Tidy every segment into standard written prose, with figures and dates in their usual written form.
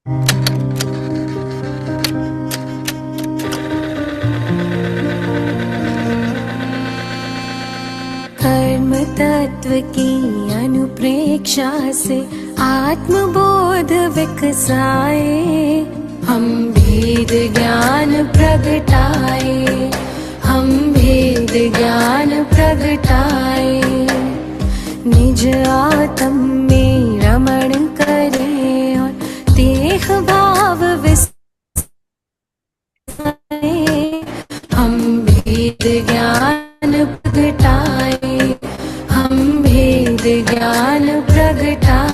कर्म तत्व की अनुप्रेक्षा से आत्मबोध विकसाए, हम भेद ज्ञान प्रगटाए, हम भेद ज्ञान प्रगटाए। निज आत्म में रमण करें और देह भाव विसरे, हम भेद ज्ञान प्रगटाए, हम भेद ज्ञान प्रगटाए।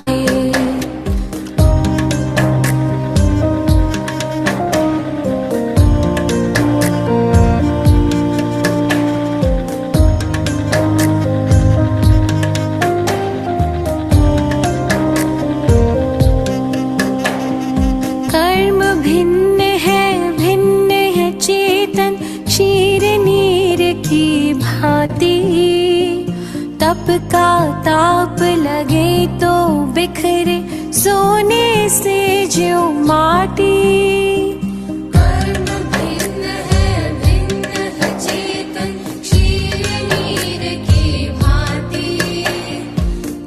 कर्म भिन्न है चेतन क्षीर नीर की भांति। तप का ताप लगे तो बिखरे सोने से ज्यों माटी। कर्म भिन्न है चेतन क्षीर नीर की भांति।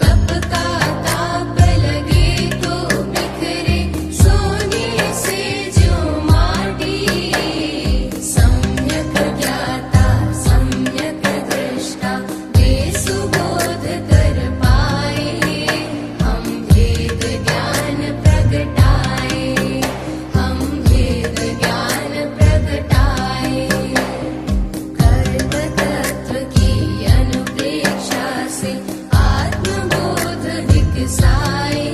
तप का ताप लगे तो बिखरे सोने से ज्यों माटी। सम्यक ज्ञाता सम्यक दृष्टा वे सुबोध कर पाए, हम भेद ज्ञान प्रगटाए, हम भेद ज्ञान प्रगटाए। कर्म तत्व की अनुप्रेक्षा से आत्मबोध विकसाए,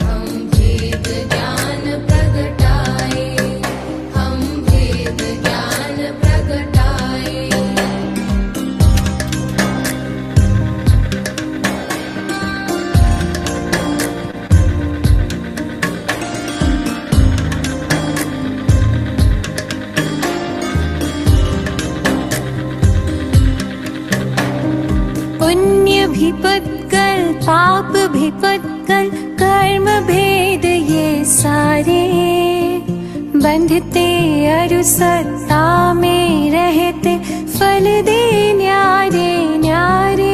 हम भेद ज्ञान प्रगटाए, हम भेद ज्ञान प्रगटाए। पुण्य भी पुत्कल पाप भी पुत्कल कर्म भेद ये सारे। बंधते अरु सत्ता में रहते फल दे न्यारे न्यारे।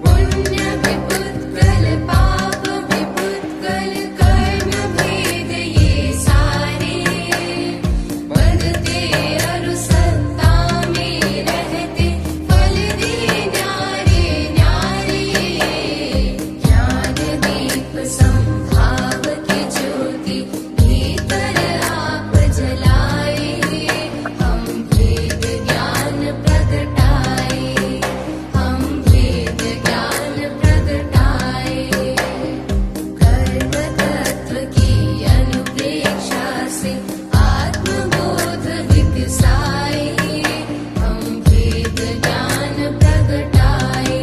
पुण्य भी पुत्कल पाप भी पुत्कल कर्म भेद ये सारे। बंधते अरु सत्ता में रहते फल दे न्यारे न्यारे। ज्ञान दीप संभाव की ज्योति भीतर आप जलाए, हम भेद ज्ञान प्रगटाए, हम भेद ज्ञान प्रगटाए। कर्म तत्व की अनुप्रेक्षा से आत्मबोध विकसाए, हम भेद ज्ञान प्रगटाए,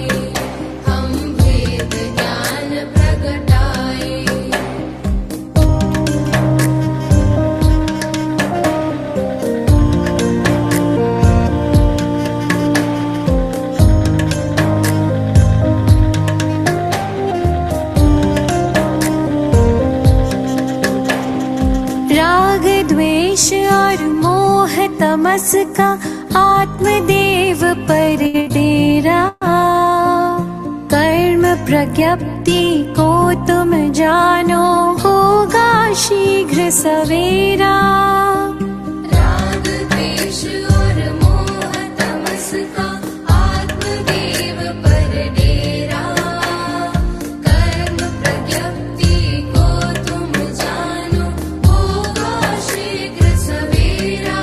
हम भेद ज्ञान प्रगटाए। राग द्वेष और मोह तमस का आत्मदेव पर डेरा। कर्म प्रज्ञप्ति को तुम जानो होगा शीघ्र सवेरा। राग द्वेष और मोह तमस का आत्मदेव पर डेरा। कर्म प्रज्ञप्ति को तुम जानो होगा शीघ्र सवेरा।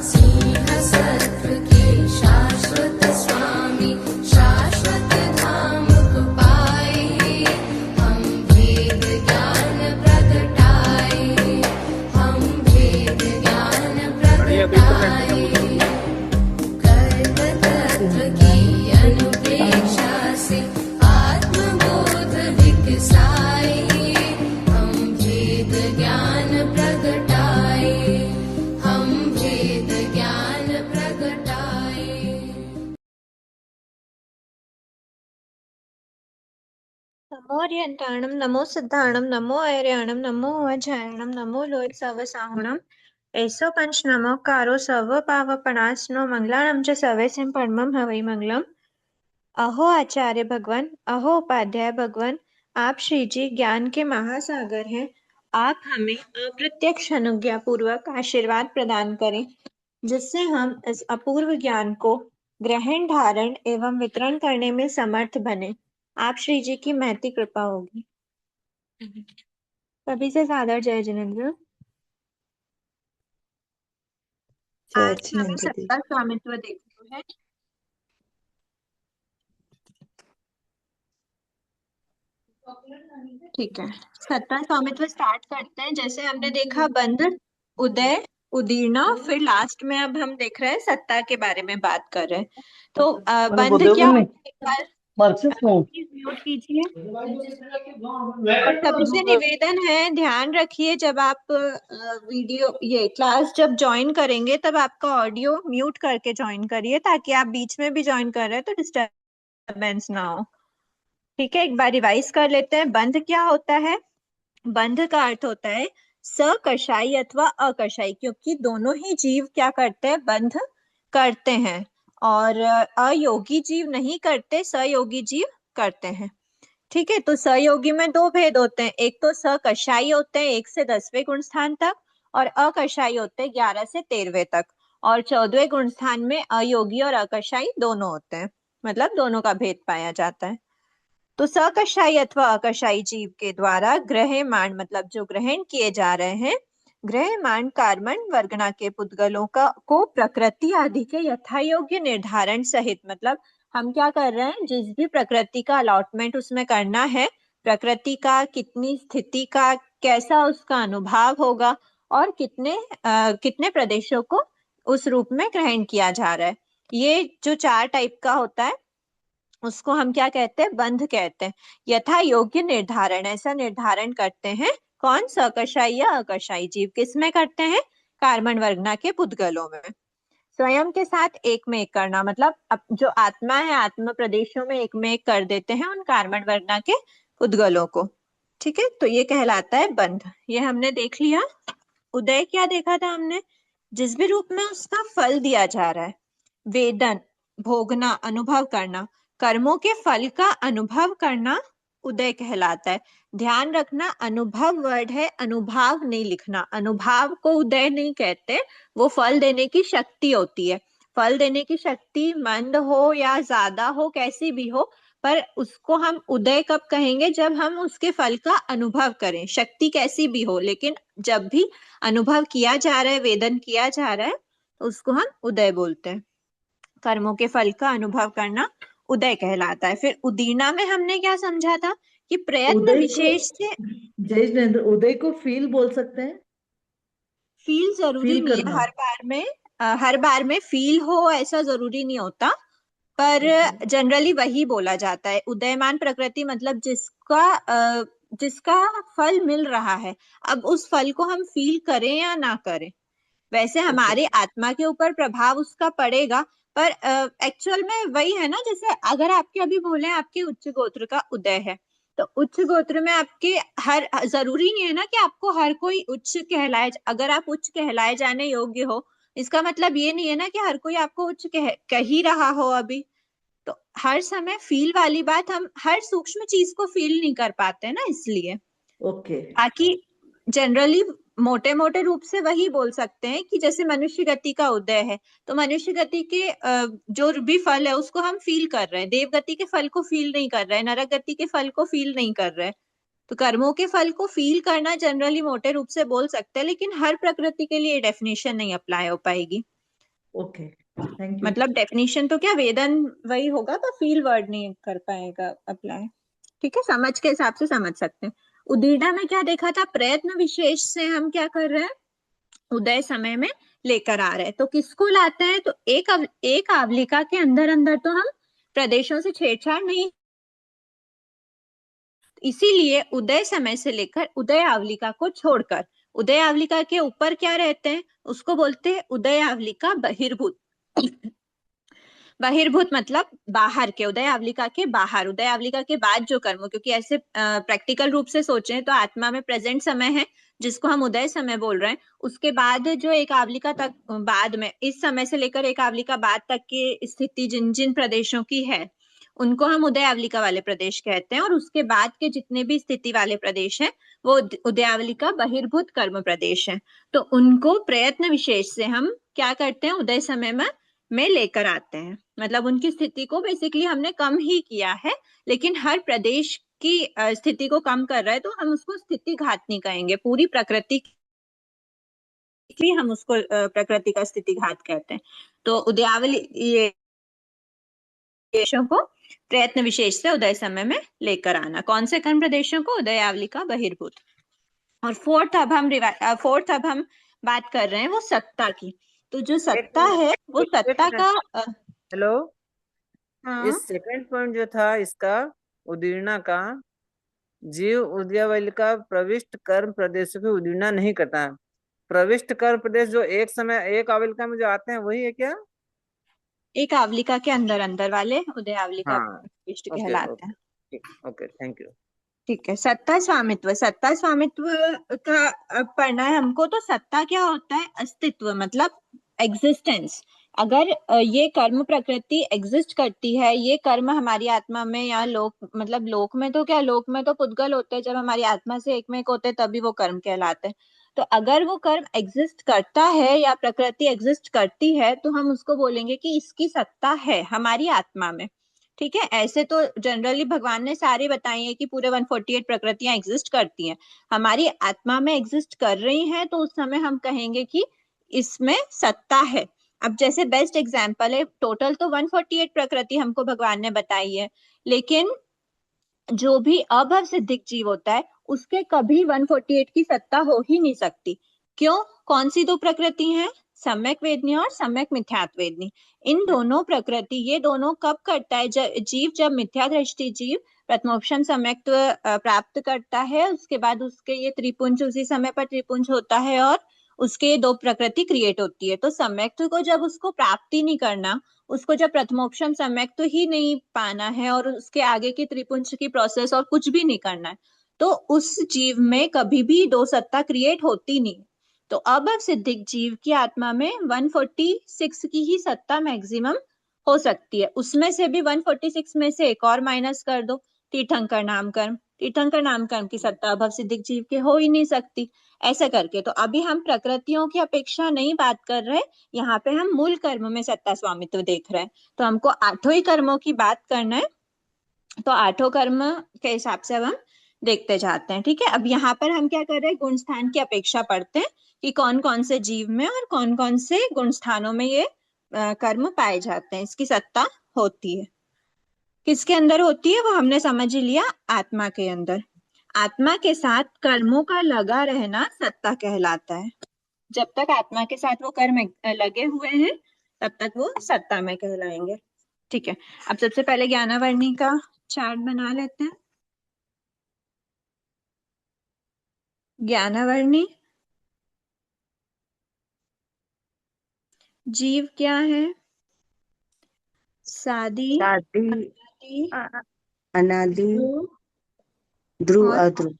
सिंह सत्व के शाश्वत स्वामी शाश्वत धाम को पाए, हम भेद ज्ञान प्रगटाए, हम नमो अर्यन्ताणं नमो सिद्धाणं नमो ऐर्याणं नमो अजायणं नमो लोहित सवसाहुणं एसो पंच नमोकारो सर्व पावपणासनो मंगलानां च सर्वेसिं परमं हवै मंगलम। अहो आचार्य भगवान, अहो उपाध्याय भगवान, आप श्री जी ज्ञान के महासागर हैं। आप हमें अप्रत्यक्ष अनुज्ञा पूर्वक आशीर्वाद प्रदान करें, जिससे हम इस अपूर्व ज्ञान को ग्रहण धारण एवं वितरण करने में समर्थ बने। आप श्री जी की महती कृपा होगी। सभी से सादर जय जिनेन्द्र। जय आज हमें जिनेन्द्र दी। सत्ता स्वामित्व देखना है। ठीक है, सत्ता स्वामित्व स्टार्ट करते हैं। जैसे हमने देखा बंध, उदय, उदीर्णा, फिर लास्ट में अब हम देख रहे हैं सत्ता के बारे में बात कर रहे हैं। तो मैंने बंध बोलते क्या नहीं होता है, एक बार मार्क्सिस्ट हूँ। प्लीज म्यूट कीजिए। और सभी से निवेदन है, ध्यान रखिए जब आप वीडियो ये क्लास जब ज्वाइन करेंगे तब आपका ऑडियो म्यूट करके ज्वाइन करिए, ताकि आप बीच में भी ज्वाइन कर रहे हैं तो डिस्टरबेंस ना हो। ठीक है, एक बार रिवाइज कर लेते हैं। बंध क्या होता है? बंध का अर्थ होता है सकषाई अथवा अकषाई, क्योंकि दोनों ही जीव क्या करते हैं? बंध करते हैं। और अयोगी जीव नहीं करते, सयोगी जीव करते हैं। ठीक है, तो सहयोगी में दो भेद होते हैं। एक तो सकषाई होते हैं 1 से 10वें गुण स्थान तक, और अकषाई होते हैं 11 से 13वें तक। और 14वें गुण स्थान में अयोगी और अकषाई दोनों होते हैं, मतलब दोनों का भेद पाया जाता है। तो सकषाई अथवा अकषाई जीव के द्वारा ग्रह्यमाण, मतलब जो ग्रहण किए जा रहे हैं, ग्रह्यमाण कार्बन वर्गना के पुद्गलों का को प्रकृति आदि के यथायोग्य निर्धारण सहित, मतलब हम क्या कर रहे हैं, जिस भी प्रकृति का अलॉटमेंट उसमें करना है, प्रकृति का कितनी स्थिति का कैसा उसका अनुभाव होगा, और कितने प्रदेशों को उस रूप में ग्रहण किया जा रहा है, ये जो 4 टाइप का होता है उसको हम क्या कहते हैं? बंध कहते हैं। यथा योग्य निर्धारण, ऐसा निर्धारण करते हैं कौन? सकषाई या अकषाई जीव। किस में करते हैं? कार्बन वर्गना के पुद्गलों में। स्वयं के साथ एक में एक करना, मतलब जो आत्मा है आत्म प्रदेशों में एक में एक कर देते हैं उन कार्बन वर्गना के पुद्गलों को। ठीक है, तो ये कहलाता है बंध। ये हमने देख लिया। उदय क्या देखा था हमने? जिस भी रूप में उसका फल दिया जा रहा है, वेदन भोगना, अनुभव करना, कर्मों के फल का अनुभव करना उदय कहलाता है। ध्यान रखना, अनुभव वर्ड है, अनुभाव नहीं लिखना। अनुभाव को उदय नहीं कहते, वो फल देने की शक्ति होती है। फल देने की शक्ति मंद हो या ज्यादा हो, कैसी भी हो, पर उसको हम उदय कब कहेंगे? जब हम उसके फल का अनुभव करें। शक्ति कैसी भी हो, लेकिन जब भी अनुभव किया जा रहा है, वेदन किया जा रहा है, उसको हम उदय बोलते हैं। कर्मों के फल का अनुभव करना उदय कहलाता है। फिर उदीर्णा में हमने क्या समझा था कि प्रयत्न उदय को, विशेष से। जय जिनेन्द्र, उदय को फील बोल सकते हैं। फील जरूरी फील नहीं है करना। हर बार में। हर बार में फील हो ऐसा जरूरी नहीं होता, पर ओके। जनरली वही बोला जाता है। उदयमान प्रकृति मतलब जिसका फल मिल रहा है। अब उस फल को हम फील करें या ना करें, वैसे ओके। हमारे आत्मा के ऊपर प्रभाव उसका पड़ेगा, पर एक्चुअल में वही है ना। जैसे अगर आपके अभी बोले आपके उच्च गोत्र का उदय है, तो उच्च गोत्र में आपके हर जरूरी नहीं है ना कि आपको हर कोई उच्च कहलाए। अगर आप उच्च कहलाए जाने योग्य हो, इसका मतलब ये नहीं है ना कि हर कोई आपको उच्च कह ही रहा हो अभी। तो हर समय फील वाली बात, हम हर सूक्ष्म चीज को फील नहीं कर पाते ना, इसलिए। ओके। बाकी जनरली मोटे मोटे रूप से वही बोल सकते हैं कि जैसे मनुष्य गति का उदय है, तो मनुष्य गति के जो भी फल है उसको हम फील कर रहे हैं। देव गति के फल को फील नहीं कर रहे हैं, नरक गति के फल को फील नहीं कर रहे हैं। तो कर्मों के फल को फील करना जनरली मोटे रूप से बोल सकते हैं, लेकिन हर प्रकृति के लिए डेफिनेशन नहीं अप्लाई हो पाएगी। Okay, thank you. मतलब डेफिनेशन तो क्या, वेदन वही होगा, पर फील वर्ड नहीं कर पाएगा अप्लाई। ठीक है, समझ के हिसाब से समझ सकते हैं। उदीर्णा में क्या देखा था? प्रयत्न विशेष से हम क्या कर रहे हैं? उदय समय में लेकर आ रहे हैं। तो किसको लाते हैं? तो एक आवलिका के अंदर अंदर तो हम प्रदेशों से छेड़छाड़ नहीं, इसीलिए उदय समय से लेकर उदय आवलिका को छोड़कर उदय आवलिका के ऊपर क्या रहते हैं, उसको बोलते हैं उदय आवलिका बहिर्भूत। बहिर्भूत मतलब बाहर के, उदयावलिका के बाहर, उदयावलिका के बाद जो कर्म, क्योंकि ऐसे प्रैक्टिकल रूप से सोचें तो आत्मा में प्रेजेंट समय है जिसको हम उदय समय बोल रहे हैं, उसके बाद जो एक आवलिका तक, बाद में इस समय से लेकर एक आवलिका बाद तक की स्थिति जिन जिन प्रदेशों की है उनको हम उदयावलिका वाले प्रदेश कहते हैं, और उसके बाद के जितने भी स्थिति वाले प्रदेश हैं वो उदयावलिका बहिर्भूत कर्म प्रदेश हैं। तो उनको प्रयत्न विशेष से हम क्या करते हैं, उदय समय में लेकर आते हैं। मतलब उनकी स्थिति को बेसिकली हमने कम ही किया है, लेकिन हर प्रदेश की स्थिति को कम कर रहा है तो हम उसको स्थिति घात नहीं कहेंगे, पूरी प्रकृति की हम उसको प्रकृति का स्थिति घात कहते हैं। तो उदयावली ये प्रदेशों को प्रयत्न विशेष से उदय समय में लेकर आना। कौन से कर्म प्रदेशों को? उदयावलिका बहिर्भूत। और फोर्थ अब हम बात कर रहे हैं वो सत्ता की। तो जो सत्ता है वो सत्ता का हेलो, हाँ, इस सेकंड पॉइंट जो था इसका, उदीर्णा का, जीव उदयावलिका प्रविष्ट कर्म प्रदेशों की उदीर्णा नहीं करता है। प्रविष्ट कर्म प्रदेश जो एक समय एक आवलिका में जो आते हैं वही है क्या? एक आवलिका के अंदर अंदर वाले उदयावलिका हाँ, प्रविष्ट ओके कहलाते हैं। Okay, thank you. ठीक है। सत्ता स्वामित्व, सत्ता स्वामित्व का अब पढ़ना है हमको। तो सत्ता क्या होता है? अस्तित्व, मतलब एग्जिस्टेंस। अगर ये कर्म प्रकृति एग्जिस्ट करती है, ये कर्म हमारी आत्मा में या लोक, मतलब लोक में तो क्या, लोक में तो पुद्गल होते हैं, जब हमारी आत्मा से एक में एक होते हैं तभी वो कर्म कहलाते हैं। तो अगर वो कर्म एग्जिस्ट करता है या प्रकृति एग्जिस्ट करती है तो हम उसको बोलेंगे कि इसकी सत्ता है हमारी आत्मा में। ठीक है। ऐसे तो जनरली भगवान ने सारे बताए हैं कि पूरे 148 प्रकृतियां एग्जिस्ट करती हैं, हमारी आत्मा में एग्जिस्ट कर रही हैं, तो उस समय हम कहेंगे कि इसमें सत्ता है। अब जैसे बेस्ट एग्जांपल है, टोटल तो 148 प्रकृति हमको भगवान ने बताई है, लेकिन जो भी अभव सिद्धिक जीव होता है उसके कभी 148 की सत्ता हो ही नहीं सकती। क्यों? कौन सी दो प्रकृति हैं? सम्यक वेदनी और सम्यक मिथ्यात्व वेदनी। इन दोनों प्रकृति, ये दोनों कब करता है? जीव जब मिथ्या दृष्टि जीव प्रथमोपम सम्यक्त्व प्राप्त करता है, उसके बाद उसके ये त्रिपुंज उसी समय पर त्रिपुंज होता है और उसके दो प्रकृति क्रिएट होती है। तो सम्यक्त्व को जब उसको प्राप्ति नहीं करना, उसको जब प्रथमोपम सम्यक्त्व ही नहीं पाना है और उसके आगे की त्रिपुंज की प्रोसेस और कुछ भी नहीं करना है, तो उस जीव में कभी भी दो सत्ता क्रिएट होती नहीं। तो अब सिद्धिक जीव की आत्मा में 146 की ही सत्ता मैक्सिमम हो सकती है। उसमें से भी 146 में से एक और माइनस कर दो, तीर्थंकर नाम कर्म, तीर्थंकर नाम कर्म की सत्ता अभव सिद्धिक जीव के हो ही नहीं सकती। ऐसा करके तो अभी हम प्रकृतियों की अपेक्षा नहीं बात कर रहे, यहाँ पे हम मूल कर्म में सत्ता स्वामित्व देख रहे हैं। तो हमको आठों ही कर्मों की बात करना है, तो आठों कर्म के हिसाब से अब हम देखते जाते हैं। ठीक है। अब यहाँ पर हम क्या कर रहे हैं, गुण स्थान की अपेक्षा पढ़ते हैं कि कौन कौन से जीव में और कौन कौन से गुण स्थानों में ये कर्म पाए जाते हैं, इसकी सत्ता होती है। किसके अंदर होती है वो हमने समझ ही लिया, आत्मा के अंदर। आत्मा के साथ कर्मों का लगा रहना सत्ता कहलाता है। जब तक आत्मा के साथ वो कर्म लगे हुए हैं तब तक वो सत्ता में कहलाएंगे। ठीक है। अब सबसे पहले ज्ञानावर्णी का चार्ट बना लेते हैं। ज्ञानावर्णी जीव क्या है? सादी, शादी, अनादि, अनादि, ध्रुव ध्रुव, और अध्रुव।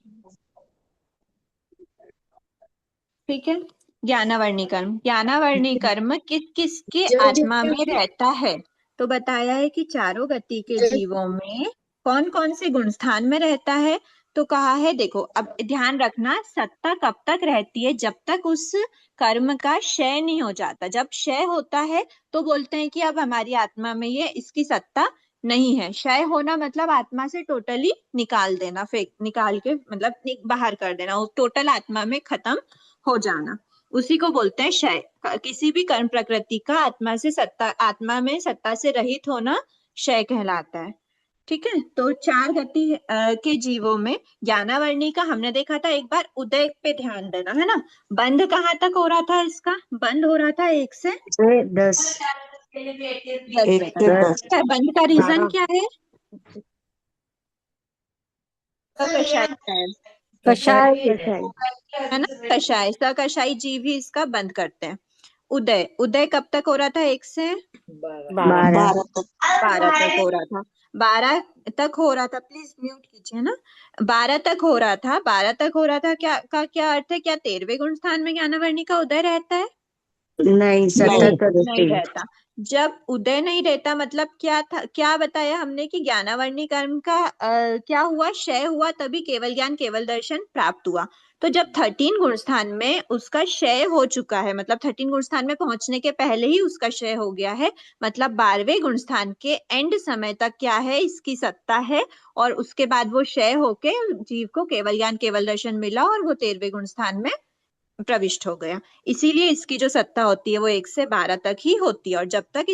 ठीक है। ज्ञानावर्णी कर्म, ज्ञानावर्णी कर्म किस किस के आत्मा में रहता है? तो बताया है कि चारों गति के जीवों में कौन कौन से गुण स्थान में रहता है। तो कहा है, देखो अब ध्यान रखना, सत्ता कब तक रहती है? जब तक उस कर्म का क्षय नहीं हो जाता। जब क्षय होता है तो बोलते हैं कि अब हमारी आत्मा में ये इसकी सत्ता नहीं है। क्षय होना मतलब आत्मा से टोटली निकाल देना, फेंक निकाल के मतलब बाहर कर देना, टोटल आत्मा में खत्म हो जाना, उसी को बोलते हैं क्षय। किसी भी कर्म प्रकृति का आत्मा से सत्ता, आत्मा में सत्ता से रहित होना क्षय कहलाता है। ठीक है। तो चार गति के जीवों में ज्ञानावर्णी का हमने देखा था एक बार, उदय पे ध्यान देना है ना। बंद कहाँ तक हो रहा था इसका? बंद हो रहा था 1 से 10, 10 1 तक। से 10। बंद का रीजन क्या है? कषाय कषाय, है ना, कषाय, सकषाई जीव ही इसका बंद करते हैं। उदय उदय कब तक हो रहा था? 1 से 12 12 तक हो रहा था। 12 तक हो रहा था, प्लीज म्यूट कीजिए ना। 12 तक हो रहा था, 12 तक हो रहा था, क्या अर्थ है? क्या 13वें गुण स्थान में ज्ञानावर्णी का उदय रहता है? नहीं, 77 नहीं रहता। जब उदय नहीं रहता मतलब क्या था, क्या बताया हमने कि ज्ञानावर्णी कर्म का क्या हुआ? क्षय हुआ, तभी केवल ज्ञान केवल दर्शन प्राप्त हुआ। तो जब 13 गुण स्थान में उसका क्षय हो चुका है, मतलब 13 गुण स्थान में पहुंचने के पहले ही उसका क्षय हो गया है, मतलब 12वें गुण स्थान के एंड समय तक क्या है? इसकी सत्ता है, और उसके बाद वो क्षय होके जीव को केवल ज्ञान केवल दर्शन मिला और वो 13वें गुण स्थान में प्रविष्ट हो गया। इसीलिए इसकी जो सत्ता होती है वो 1 से 12 तक ही होती है, और जब तक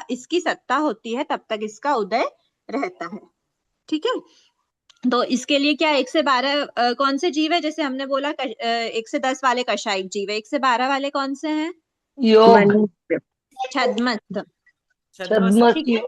इसकी सत्ता होती है तब तक इसका उदय रहता है। ठीक है, तो इसके लिए क्या 1 से 12 कौन से जीव है? जैसे हमने बोला 1 से 10 वाले कषायिक जीव है, 1 से 12 वाले कौन से हैं? मनुष्य छद्मस्थ। छद्मस्थ ठीक है,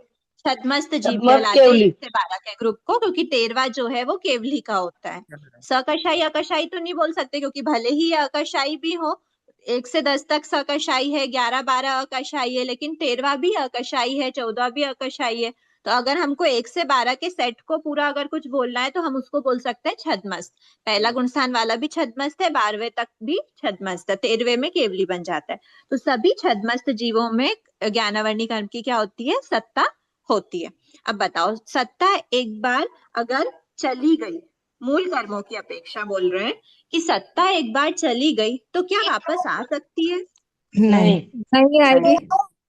छद्मस्थ जीव छद्मस्थ कहलाते हैं केवली। 1 से 12 के ग्रुप को, क्योंकि 13वां जो है वो केवली का होता है। सकषाई अकषाई तो नहीं बोल सकते, क्योंकि भले ही ये अकषाई भी हो, 1 से 10 तक सकषाई है, 11 12 अकषाई है, लेकिन 13वां भी अकषाई है, 14 भी अकषाई है। तो अगर हमको 1 से 12 के सेट को पूरा अगर कुछ बोलना है तो हम उसको बोल सकते हैं छद्मस्थ। पहला गुणस्थान वाला भी छद्मस्थ है, 12वें तक भी छद्मस्थ है, 13वें में केवली बन जाता है। तो सभी छद्मस्थ जीवों में ज्ञानावर्णी कर्म की क्या होती है? सत्ता होती है। अब बताओ, सत्ता एक बार अगर चली गई, मूल कर्मों की अपेक्षा बोल रहे हैं कि सत्ता एक बार चली गई तो क्या वापस आ सकती है? नहीं नहीं आएगी,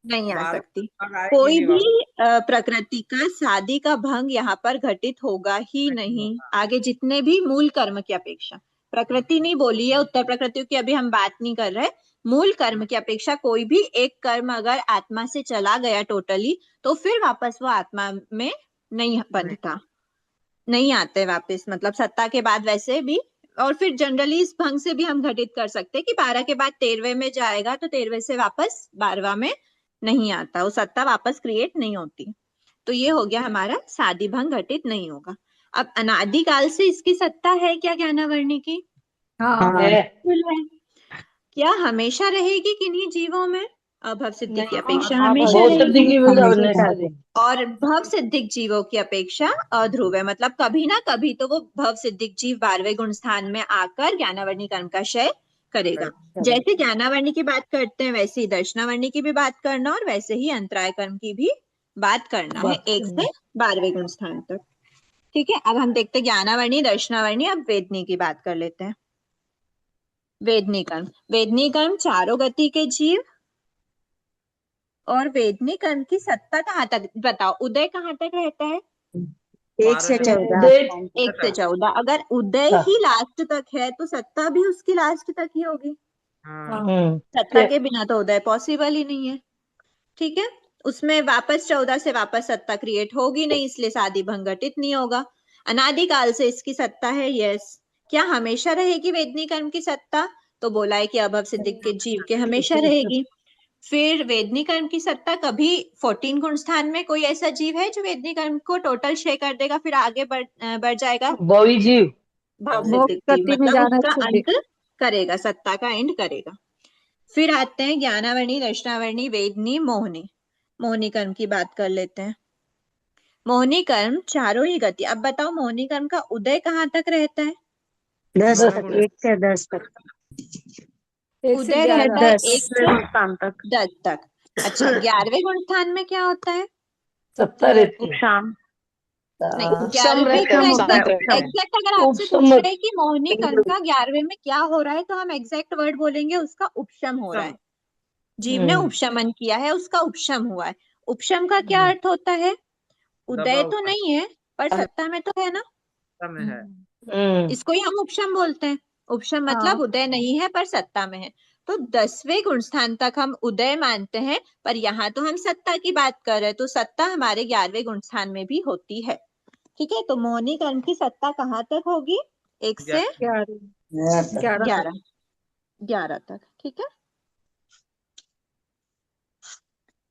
नहीं आ बार सकती। बार आएगी कोई नहीं भी वापस। प्रकृति का शादी का भंग यहाँ पर घटित होगा ही नहीं, आगे जितने भी मूल कर्म की अपेक्षा। प्रकृति नहीं बोली है, उत्तर प्रकृति की अभी हम बात नहीं कर रहे। मूल कर्म की अपेक्षा कोई भी एक कर्म अगर आत्मा से चला गया टोटली, तो फिर वापस वो आत्मा में नहीं बंधता, नहीं आते वापस, मतलब सत्ता के बाद वैसे भी। और फिर जनरली इस भंग से भी हम घटित कर सकते हैं कि 12 के बाद 13वें में जाएगा तो 13वें से वापस 12वां में नहीं आता, वो सत्ता वापस क्रिएट नहीं होती। तो ये हो गया हमारा शादी भंग घटित नहीं होगा। अब अनादिकाल से इसकी सत्ता है क्या ज्ञानावर्णी की? हाँ है। बिल्कुल है। क्या हमेशा रहेगी किन्हीं जीवों में? अभव सिद्धि की अपेक्षा हाँ, हमेशा बहुत रहेगी, सिद्धि हमेशा और भव सिद्धिक जीवों की अपेक्षा अध्रुव है, मतलब कभी ना कभी तो वो भव सिद्धिक जीव 12वें गुण स्थान में आकर ज्ञानावर्णी कर्म का क्षय करेगा। जैसे ज्ञानावर्णी की बात करते हैं वैसे ही दर्शनावर्णी की भी बात करना, और वैसे ही अंतराय कर्म की भी बात करना है 1 से 12वें गुण स्थान तक। ठीक है, अब हम देखते हैं ज्ञानावर्णी दर्शनावर्णी। अब वेदनी की बात कर लेते हैं। वेदनी कर्म, वेदनी कर्म चारों गति के जीव, और वेदनी कर्म की सत्ता कहाँ तक? बताओ, उदय कहाँ तक रहता है? 1 से 14 उदय 1 से 14। अगर उदय ही लास्ट तक है तो सत्ता भी उसकी लास्ट तक ही होगी। सत्ता के बिना तो उदय पॉसिबल ही नहीं है। ठीक है, उसमें वापस 14 से वापस सत्ता क्रिएट होगी नहीं, इसलिए शादी भंग घटित नहीं होगा। अनादिकाल से इसकी सत्ता है, यस। क्या हमेशा रहेगी वेदनी कर्म की सत्ता? तो बोला है कि अभव सिद्धिक के जीव के हमेशा रहेगी। फिर वेदनी कर्म की सत्ता कभी 14 गुण स्थान में कोई ऐसा जीव है जो वेदनी कर्म को टोटल क्षय कर देगा फिर आगे बढ़ जाएगा? भोई जीव। भाव सिद्धिक जीव, मतलब उसका अंत करेगा, सत्ता का एंड करेगा। फिर आते हैं ज्ञानावर्णी दर्शनावर्णी वेदनी मोहनी। मोहनी कर्म की बात कर लेते हैं। मोहनी कर्म चारों ही गति। अब बताओ, मोहनी कर्म का उदय कहाँ तक रहता है? 10 तक, 1 से 10 तक। उदय रहता है 1 से स्थान तक 10 तक। अच्छा, 11वें गुण स्थान में क्या होता है? 70 रहती है। शाम नहीं, उपशम 11वें रहते का हैं, एग्जैक्ट अगर आपसे उपशम। पूछ रहे कि मोहनी कर्म का 11वें में क्या हो रहा है, तो हम एग्जैक्ट वर्ड बोलेंगे उसका उपशम हो रहा है। जीव ने उपशमन किया है, उसका उपशम हुआ है। उपशम का क्या अर्थ होता है? उदय तो नहीं है पर सत्ता में तो है ना, में है। इसको ही हम उपशम बोलते हैं। उपशम मतलब उदय नहीं है पर सत्ता में है। तो 10वें गुण स्थान तक हम उदय मानते हैं, पर यहाँ तो हम सत्ता की बात कर रहे हैं, तो सत्ता हमारे 11वें गुण स्थान में भी होती है। ठीक है, तो मोहनी कर्म की सत्ता कहाँ तक होगी? 1 से 11 तक। ठीक है,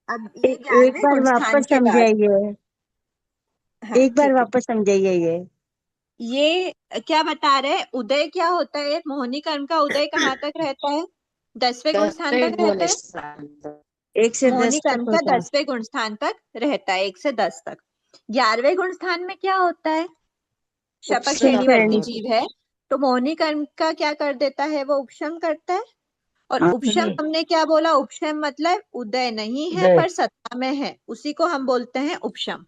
अब ये एक 11वें बार गुण स्थान वापस के बाद, समझाइए, हाँ एक बार ठीक है, वापस समझाइए ये क्या बता रहे हैं? उदय क्या होता है? मोहनी कर्म का उदय कहाँ तक रहता है? 10वें गुण स्थान तक रहता है। 1 से 10 मोहनी तक कर्म का होता है। 10वें गुण स्थान तक रहता है, 1 से 10 तक। 11वें गुण स्थान में क्या होता है? शपथ उपसम श्रेणी वर्ती श्रेणी। जीव है, तो मोहनी कर्म का क्या कर देता है? वो उपशम करता है। और हाँ। उपशम हमने क्या बोला? उपशम मतलब उदय नहीं है उदय। पर सत्ता में है, उसी को हम बोलते हैं उपशम।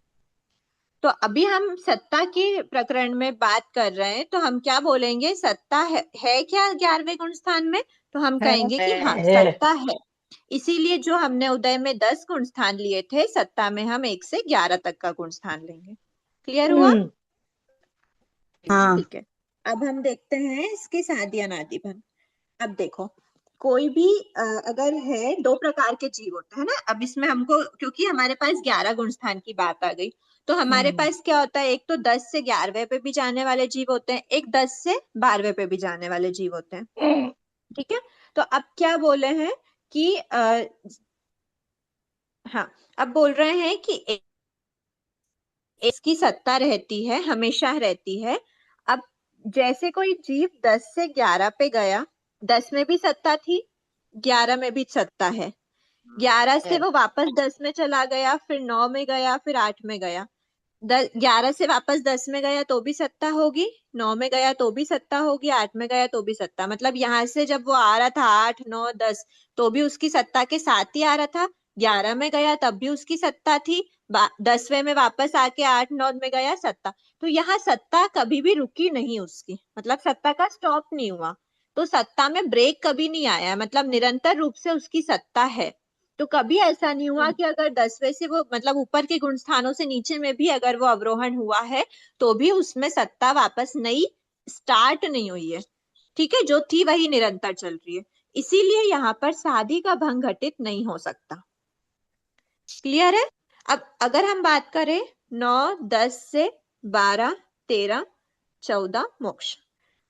तो अभी हम सत्ता के प्रकरण में बात कर रहे हैं, तो हम क्या बोलेंगे? सत्ता है क्या 11वें गुण स्थान में? तो हम कहेंगे कि हाँ, है। सत्ता है। इसीलिए जो हमने उदय में 10 गुण स्थान लिए थे, सत्ता में हम 1 से 11 तक का गुण स्थान लेंगे। क्लियर हुआ? हाँ। ठीक है। अब हम देखते हैं इसके साधी अनादि भंग। अब देखो, कोई भी अगर है, 2 प्रकार के जीव होते हैं ना। अब इसमें हमको, क्योंकि हमारे पास 11 गुण स्थान की बात आ गई, तो हमारे पास क्या होता है? एक तो 10 से 11वें पे भी जाने वाले जीव होते हैं, एक 10 से 12वें पे भी जाने वाले जीव होते हैं। ठीक है। तो अब क्या बोले हैं कि हाँ, अब बोल रहे हैं कि इसकी सत्ता रहती है, हमेशा रहती है। अब जैसे कोई जीव 10 से 11 पे गया, 10 में भी सत्ता थी, 11 में भी सत्ता है। 11 से वो वापस 10 में चला गया, फिर 9 में गया, फिर 8 में गया। 11 से वापस 10 में गया तो भी सत्ता होगी, 9 में गया तो भी सत्ता होगी, 8 में गया तो भी सत्ता। मतलब यहाँ से जब वो आ रहा था 8, 9, 10, तो भी उसकी सत्ता के साथ ही आ रहा था। 11 में गया तब भी उसकी सत्ता थी, 10वें में वापस आके 8, 9 में गया, सत्ता। तो यहाँ सत्ता कभी भी रुकी नहीं उसकी, मतलब सत्ता का स्टॉप नहीं हुआ। तो सत्ता में ब्रेक कभी नहीं आया, मतलब निरंतर रूप से उसकी सत्ता है। तो कभी ऐसा नहीं हुआ कि अगर 10वें से वो, मतलब ऊपर के गुण स्थानों से नीचे में भी अगर वो अवरोहण हुआ है, तो भी उसमें सत्ता वापस नई स्टार्ट नहीं हुई है। ठीक है, जो थी वही निरंतर चल रही है। इसीलिए यहाँ पर साधी का भंग घटित नहीं हो सकता। क्लियर है? अब अगर हम बात करें 9, 10 से 12, 13, 14 मोक्ष,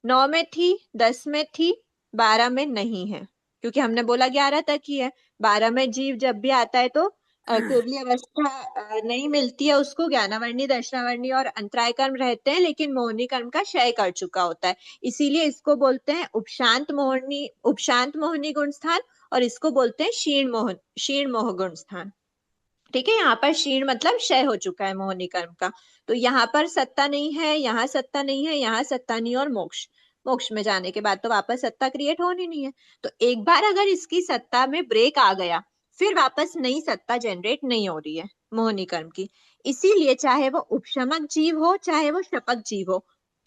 9 में थी, 10 में थी, 12 में नहीं है, क्योंकि हमने बोला 11 तक ही है। 12 में जीव जब भी आता है तो केवली अवस्था नहीं मिलती है उसको, ज्ञानावर्णी, दर्शनावर्णी और अंतराय कर्म रहते हैं, लेकिन मोहनी कर्म का क्षय कर चुका होता है। इसीलिए इसको बोलते हैं उपशांत मोहनी गुण स्थान, और इसको बोलते हैं क्षीण मोह गुण स्थान। ठीक है, यहाँ पर क्षीण मतलब क्षय हो चुका है मोहनी कर्म का। तो यहाँ पर सत्ता नहीं है, यहाँ सत्ता नहीं है, यहाँ सत्ता नहीं, और मोक्ष में जाने के बाद तो वापस सत्ता क्रिएट होनी नहीं है। तो एक बार अगर इसकी सत्ता में ब्रेक आ गया, फिर वापस नई सत्ता जनरेट नहीं हो रही है मोहनी कर्म की। इसीलिए चाहे वो उपशमक जीव हो, चाहे वो शपक जीव हो,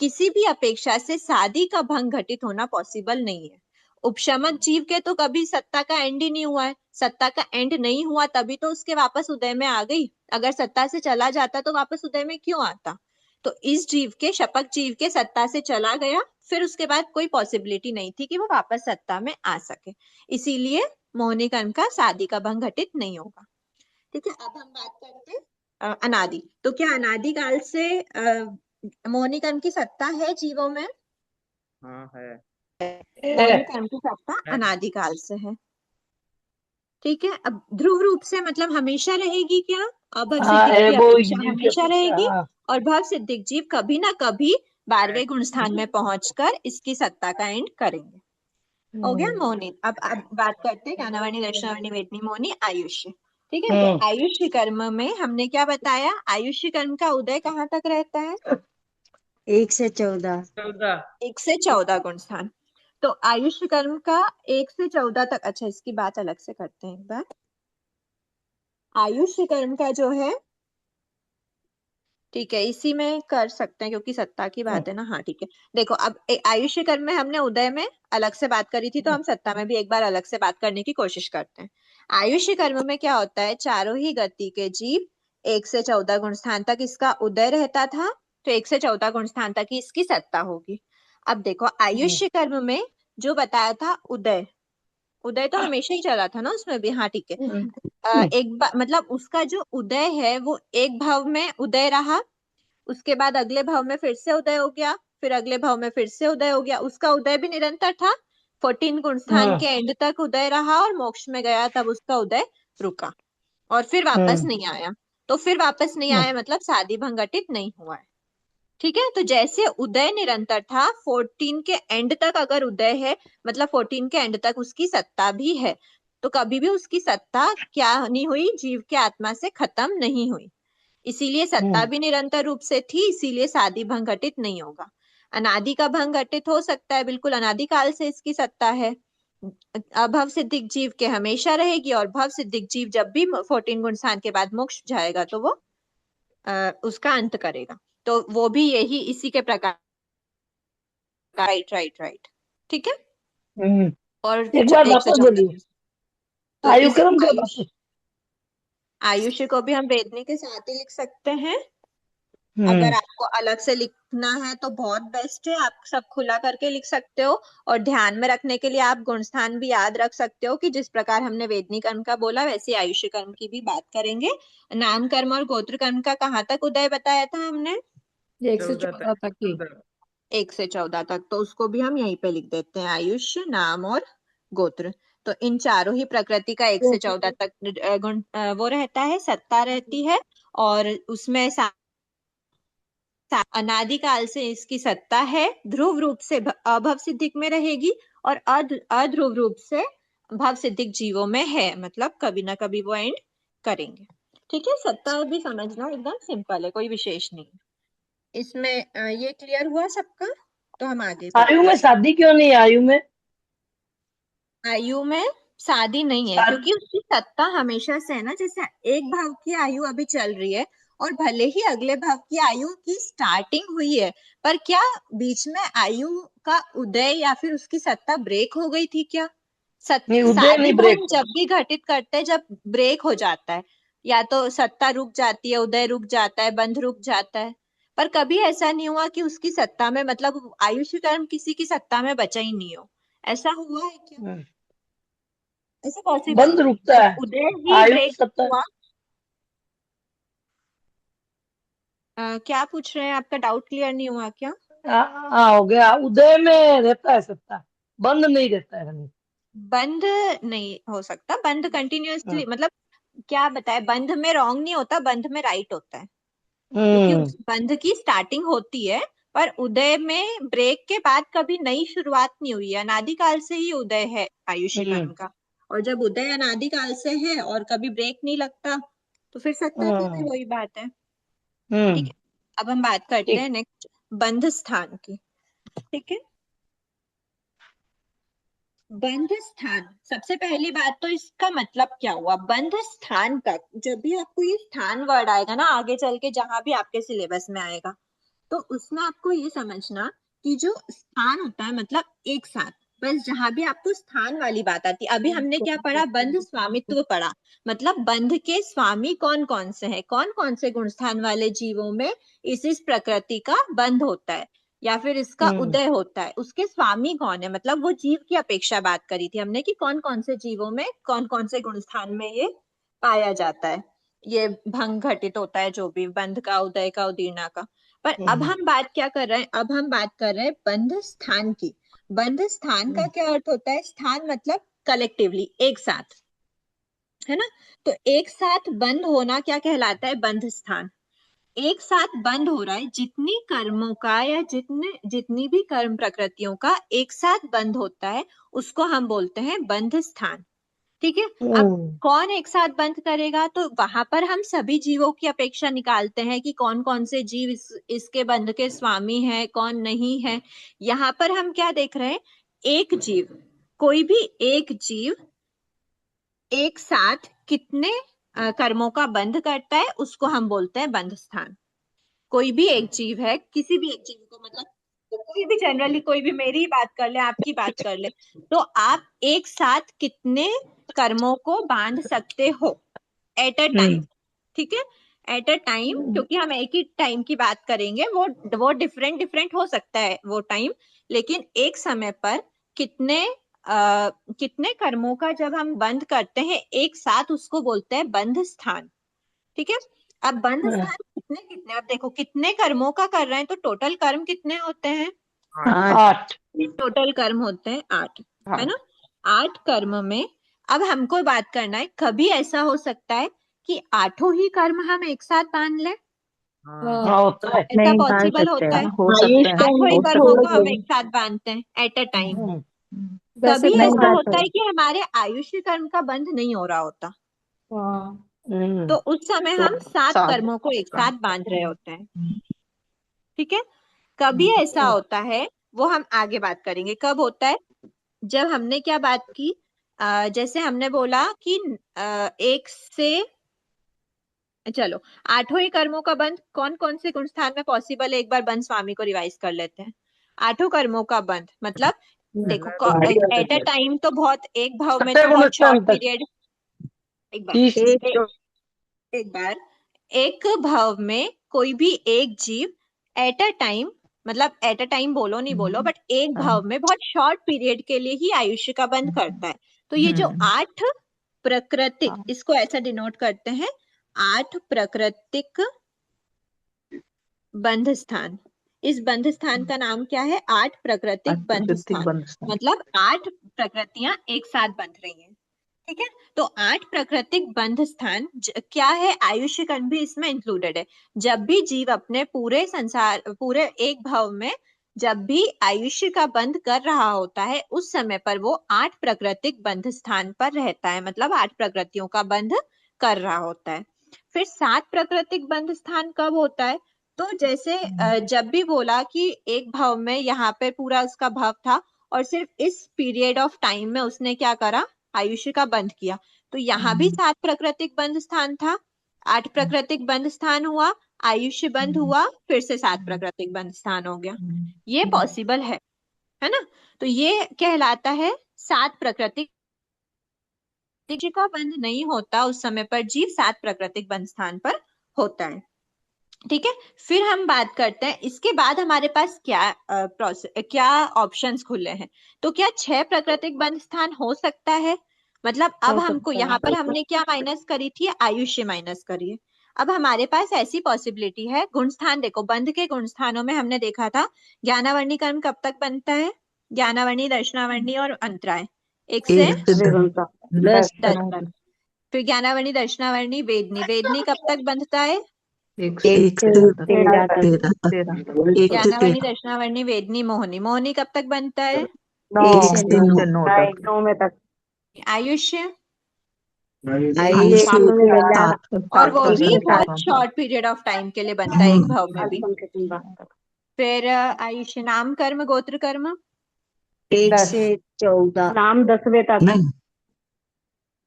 किसी भी अपेक्षा से साधी का भंग घटित होना पॉसिबल नहीं है। उपशमक जीव के तो कभी सत्ता का एंड ही नहीं हुआ है, सत्ता का एंड नहीं हुआ तभी तो उसके वापस उदय में आ गई। अगर सत्ता से चला जाता तो वापस उदय में क्यों आता? तो इस जीव के, शपक जीव के सत्ता से चला गया, फिर उसके बाद कोई पॉसिबिलिटी नहीं थी कि वो वापस सत्ता में आ सके। इसीलिए मोहनी कर्म का साधी का भंग घटित नहीं होगा। ठीक है, अब हम बात करते हैं अनादि। तो क्या अनादि काल से मोहनी कर्म की सत्ता है जीवों में? हाँ है। मोहनी कर्म की सत्ता अनादिकाल से है। ठीक है, अब ध्रुव रूप से मतलब हमेशा रहेगी क्या? अभव हाँ सिद्धिक है की वो अपेक्षा जीव की हमेशा अपेक्षा, रहेगी, हाँ। और भव सिद्धिक जीव कभी ना कभी 12वें गुण स्थान में पहुंचकर इसकी सत्ता का एंड करेंगे। हो गया मोहनी। अब बात करते हैं ज्ञानावर्णी, दर्शनावर्णी, वेदनी, मोहनी, आयुष्य। ठीक है, तो आयुष्य कर्म में हमने क्या बताया? आयुष्य कर्म का उदय कहाँ तक रहता है? 1 से 14। 14। 1 से 14 गुण स्थान। तो आयुष्य कर्म का 1 से 14 तक, अच्छा इसकी बात अलग से करते हैं एक बार। आयुष्य कर्म का जो है, ठीक है, इसी में कर सकते हैं क्योंकि सत्ता की बात है ना। हाँ ठीक है, देखो अब आयुष्य कर्म में हमने उदय में अलग से बात करी थी, तो हम सत्ता में भी एक बार अलग से बात करने की कोशिश करते हैं। आयुष्य कर्म में क्या होता है? चारों ही गति के जीव 1 से 14 गुण स्थान तक इसका उदय रहता था, तो 1 से 14 गुण स्थान तक ही इसकी सत्ता होगी। अब देखो आयुष्य कर्म में जो बताया था उदय, उदय तो हमेशा ही चला था ना उसमें भी। हाँ ठीक है, एक बार मतलब उसका जो उदय है वो एक भाव में उदय रहा, उसके बाद अगले भाव में फिर से उदय हो गया, फिर अगले भाव में फिर से उदय हो गया। उसका उदय भी निरंतर था, 14 गुण स्थान के एंड तक उदय रहा, और मोक्ष में गया तब उसका उदय रुका, और फिर वापस नहीं आया। तो फिर वापस नहीं आया मतलब साधी भंग घटित नहीं हुआ है। ठीक है, तो जैसे उदय निरंतर था, 14 के एंड तक अगर उदय है, मतलब 14 के एंड तक उसकी सत्ता भी है, तो कभी भी उसकी सत्ता क्या नहीं हुई, जीव के आत्मा से खत्म नहीं हुई। इसीलिए सत्ता भी निरंतर रूप से थी, इसीलिए सादि भंग घटित नहीं होगा। अनादि का भंग घटित हो सकता है, बिल्कुल अनादि काल से इसकी सत्ता है। अभव सिद्धिक जीव के हमेशा रहेगी, और भव सिद्धिक जीव जब भी 14 गुण स्थान के बाद मोक्ष जाएगा तो वो उसका अंत करेगा। तो वो भी यही इसी के प्रकार। राइट राइट राइट, ठीक है। हम्म। और एक बार 114 वापस बोलिए, तो आयु इस क्रम का वापस। आयुष्य को भी हम वेदनी के साथ ही लिख सकते हैं। हम्म। अगर आपको अलग से लिखना है तो बहुत बेस्ट है, आप सब खुला करके लिख सकते हो। और ध्यान में रखने के लिए आप गुणस्थान भी याद रख सकते हो कि जिस प्रकार हमने वेदनी कर्म का बोला वैसे आयुष्य कर्म की भी बात करेंगे। नाम कर्म और गोत्र कर्म का कहाँ तक उदय बताया था हमने? 1 से 14 तक की। 1 से 14 तक, तो उसको भी हम यहीं पे लिख देते हैं, आयुष्य, नाम और गोत्र। तो इन चारों ही प्रकृति का 1 से 14 तक गुण वो रहता है, सत्ता रहती है। और उसमें अनादिकाल से इसकी सत्ता है, ध्रुव रूप से अभव सिद्धिक में रहेगी, और अध्रुव रूप से भव सिद्धिक जीवों में है, मतलब कभी ना कभी वो एंड करेंगे। ठीक है, सत्ता भी समझना एकदम सिंपल है, कोई विशेष नहीं। इसमें ये क्लियर हुआ सबका? तो हम आगे आयु बढ़ते में हैं। शादी क्यों नहीं है? आयु में शादी नहीं है शादी- क्योंकि उसकी सत्ता हमेशा से है ना। जैसे एक भाव की आयु अभी चल रही है और भले ही अगले भाव की आयु की स्टार्टिंग हुई है, पर क्या बीच में आयु का उदय या फिर उसकी सत्ता ब्रेक हो गई थी क्या? नहीं, उदय शादी नहीं ब्रेक भंग जब भी घटित करते हैं, जब ब्रेक हो जाता है, या तो सत्ता रुक जाती है, उदय रुक जाता है, बंध रुक जाता है। पर कभी ऐसा नहीं हुआ कि उसकी सत्ता में, मतलब आयुष्य कर्म किसी की सत्ता में बचा ही नहीं हो। ऐसा हुआ है क्या? हम्म। ऐसा पॉसिबल बंद नहीं, रुकता जब है। उदय ही आयु ब्रेक 70। हुआ। क्या पूछ रहे हैं? आपका डाउट क्लियर नहीं हुआ क्या? हाँ, हो गया। उदय में रहता है सत्ता, बंद नहीं रहता है हमें। बंध नहीं हो सकता, बंध कंटिन्यूअसली, हाँ। मतलब क्या बताए, बंध में रॉन्ग नहीं होता, बंध में राइट होता है। क्योंकि हम्म। उस बंध की स्टार्टिंग होती है, पर उदय में ब्रेक के बाद कभी नई शुरुआत नहीं हुई है, अनादिकाल से ही उदय है आयुष्य कर्म का। और जब उदय अनादिकाल से है और कभी ब्रेक नहीं लगता, तो फिर सत्ता की भी वही बात है। ठीक हम्म। है, अब हम बात करते ठीक। हैं नेक्स्ट बंध स्थान की। ठीक है, बंध स्थान, सबसे पहली बात तो इसका मतलब क्या हुआ बंध स्थान का। जब भी आपको ये स्थान वर्ड आएगा ना आगे चल के, जहां भी आपके सिलेबस में आएगा, तो उसमें आपको ये समझना कि जो स्थान होता है मतलब एक साथ, बस जहां भी आपको स्थान वाली बात आती है। अभी हमने क्या पढ़ा? बंध स्वामित्व पढ़ा, मतलब बंध के स्वामी कौन कौन से हैं, कौन कौन से गुण स्थान वाले जीवों में इस प्रकृति का बंध होता है या फिर इसका उदय होता है, उसके स्वामी कौन है, मतलब वो जीव की अपेक्षा बात करी थी हमने कि कौन कौन से जीवों में कौन कौन से गुण स्थान में ये पाया जाता है, ये भंग घटित होता है, जो भी बंध का, उदय का, उदीर्णा का। पर अब हम बात क्या कर रहे हैं? अब हम बात कर रहे हैं बंध स्थान की। बंध स्थान का क्या अर्थ होता है? स्थान मतलब कलेक्टिवली, एक साथ, है ना। तो एक साथ बंद होना क्या कहलाता है? बंध स्थान। एक साथ बंद हो रहा है, जितनी कर्मों का या जितनी भी कर्म प्रकृतियों का एक साथ बंद होता है, उसको हम बोलते हैं बंध स्थान। ठीक है, अब कौन एक साथ बंद करेगा? तो वहां पर हम सभी जीवों की अपेक्षा निकालते हैं कि कौन कौन से जीव इसके बंध के स्वामी हैं, कौन नहीं है। यहाँ पर हम क्या देख रहे हैं? एक जीव, कोई भी एक जीव एक साथ कितने कर्मों का बंध करता है, उसको हम बोलते हैं बंध स्थान। कोई भी एक जीव है, किसी भी एक जीव को, मतलब तो कोई भी, जनरली कोई भी, मेरी ही बात कर ले, आपकी बात कर ले, तो आप एक साथ कितने कर्मों को बांध सकते हो एट अ टाइम? ठीक है, एट अ टाइम, क्योंकि हम एक ही टाइम की बात करेंगे, वो डिफरेंट डिफरेंट हो सकता है वो टाइम, लेकिन एक समय पर कितने कितने कर्मों का जब हम बंद करते हैं एक साथ, उसको बोलते हैं बंध स्थान। ठीक है, अब बंध स्थान कितने कितने, अब देखो कितने कर्मों का कर रहे हैं, तो टोटल कर्म कितने होते हैं? 8। टोटल कर्म होते हैं 8, है ना। 8 कर्म में अब हमको बात करना है, कभी ऐसा हो सकता है कि 8 ही कर्म हम एक साथ बांध लें? हाँ हाँ होता है। ऐसा पॉसिबल होता है। हो सकता है आठों ही हो कर्मों सकता को हम एक साथ बांधते हैं एट अ टाइम। हम्म, कभी नहीं ऐसा बात होता है कि हमारे आयुष्य कर्म का बंध नहीं हो रहा होता, तो उस समय हम 7 कर्मों को एक साथ बांध रहे होते हैं। ठीक है। कभी ऐसा होता है, वो हम आगे बात करेंगे कब होता है। जब हमने क्या बात की, जैसे हमने बोला कि एक से, चलो, आठों ही कर्मों का बंध कौन कौन से गुण स्थान में पॉसिबल है, एक बार बंध स्वामी को रिवाइज कर लेते हैं। आठों कर्मों का बंध मतलब देखो, पहला एट अ टाइम तो बहुत, एक भाव में छठे तो गुण बहुत शॉर्ट स्थान तक पीरियड। एक बार 30 एक बार एक भाव में कोई भी एक जीव एट अ टाइम, मतलब एट अ टाइम बोलो नहीं बोलो, बट एक भाव में बहुत शॉर्ट पीरियड के लिए ही आयुष्य का बंध करता है। तो ये जो 8 प्राकृतिक, इसको ऐसा डिनोट करते हैं, 8 प्राकृतिक बंध स्थान। इस बंध स्थान का नाम क्या है? 8 प्राकृतिक बंध स्थान। मतलब 8 प्रकृतियां एक साथ बंध रही हैं। ठीक है। तो 8 प्राकृतिक बंध स्थान क्या है? आयुष्य कर्म भी इसमें इंक्लूडेड है। जब भी जीव अपने पूरे संसार, पूरे एक भाव में जब भी आयुष्य का बंध कर रहा होता है, उस समय पर वो 8 प्राकृतिक बंध स्थान पर रहता है, मतलब 8 प्रकृतियों का बंध कर रहा होता है। फिर 7 प्राकृतिक बंध स्थान कब होता है? तो जैसे जब भी बोला कि एक भाव में यहाँ पे पूरा उसका भाव था, और सिर्फ इस पीरियड ऑफ टाइम में उसने क्या करा? आयुष्य का बंध किया। तो यहाँ भी 7 प्राकृतिक बंध स्थान था, 8 प्राकृतिक बंध स्थान हुआ, आयुष्य बंध हुआ, फिर से 7 प्राकृतिक बंध स्थान हो गया। ये पॉसिबल है ना? तो ये कहलाता है 7 प्राकृतिक। जीव का बंध नहीं होता उस समय पर, जीव 7 प्राकृतिक बंध स्थान पर होता है। ठीक है। फिर हम बात करते हैं, इसके बाद हमारे पास क्या क्या ऑप्शंस खुले हैं। तो क्या 6 प्राकृतिक बंध स्थान हो सकता है? मतलब अब हमको यहाँ पर हमने क्या माइनस करी थी? आयुष्य माइनस करी है। अब हमारे पास ऐसी पॉसिबिलिटी है, गुण स्थान देखो, बंध के गुण स्थानों में हमने देखा था ज्ञानावर्णी कर्म कब तक बनता है? ज्ञानावर्णी, दर्शनावर्णी और अंतराय, 1 से 10 10 तक। फिर ज्ञानावर्णी, दर्शनावर्णी, वेदनी, वेदनी कब तक बंधता है? 13 तक। ज्ञानावर्णी, दर्शनावर्णी, वेदनी, मोहनी, मोहनी कब तक बनता है? 1 से 9 आयुष्य, आयुष्य पहला और वो भी बहुत शॉर्ट पीरियड ऑफ टाइम के लिए बनता है, एक भाव में भी। फिर आयुष्य, नाम कर्म, गोत्र कर्म, 1 से 14 नाम 10वें तक। नहीं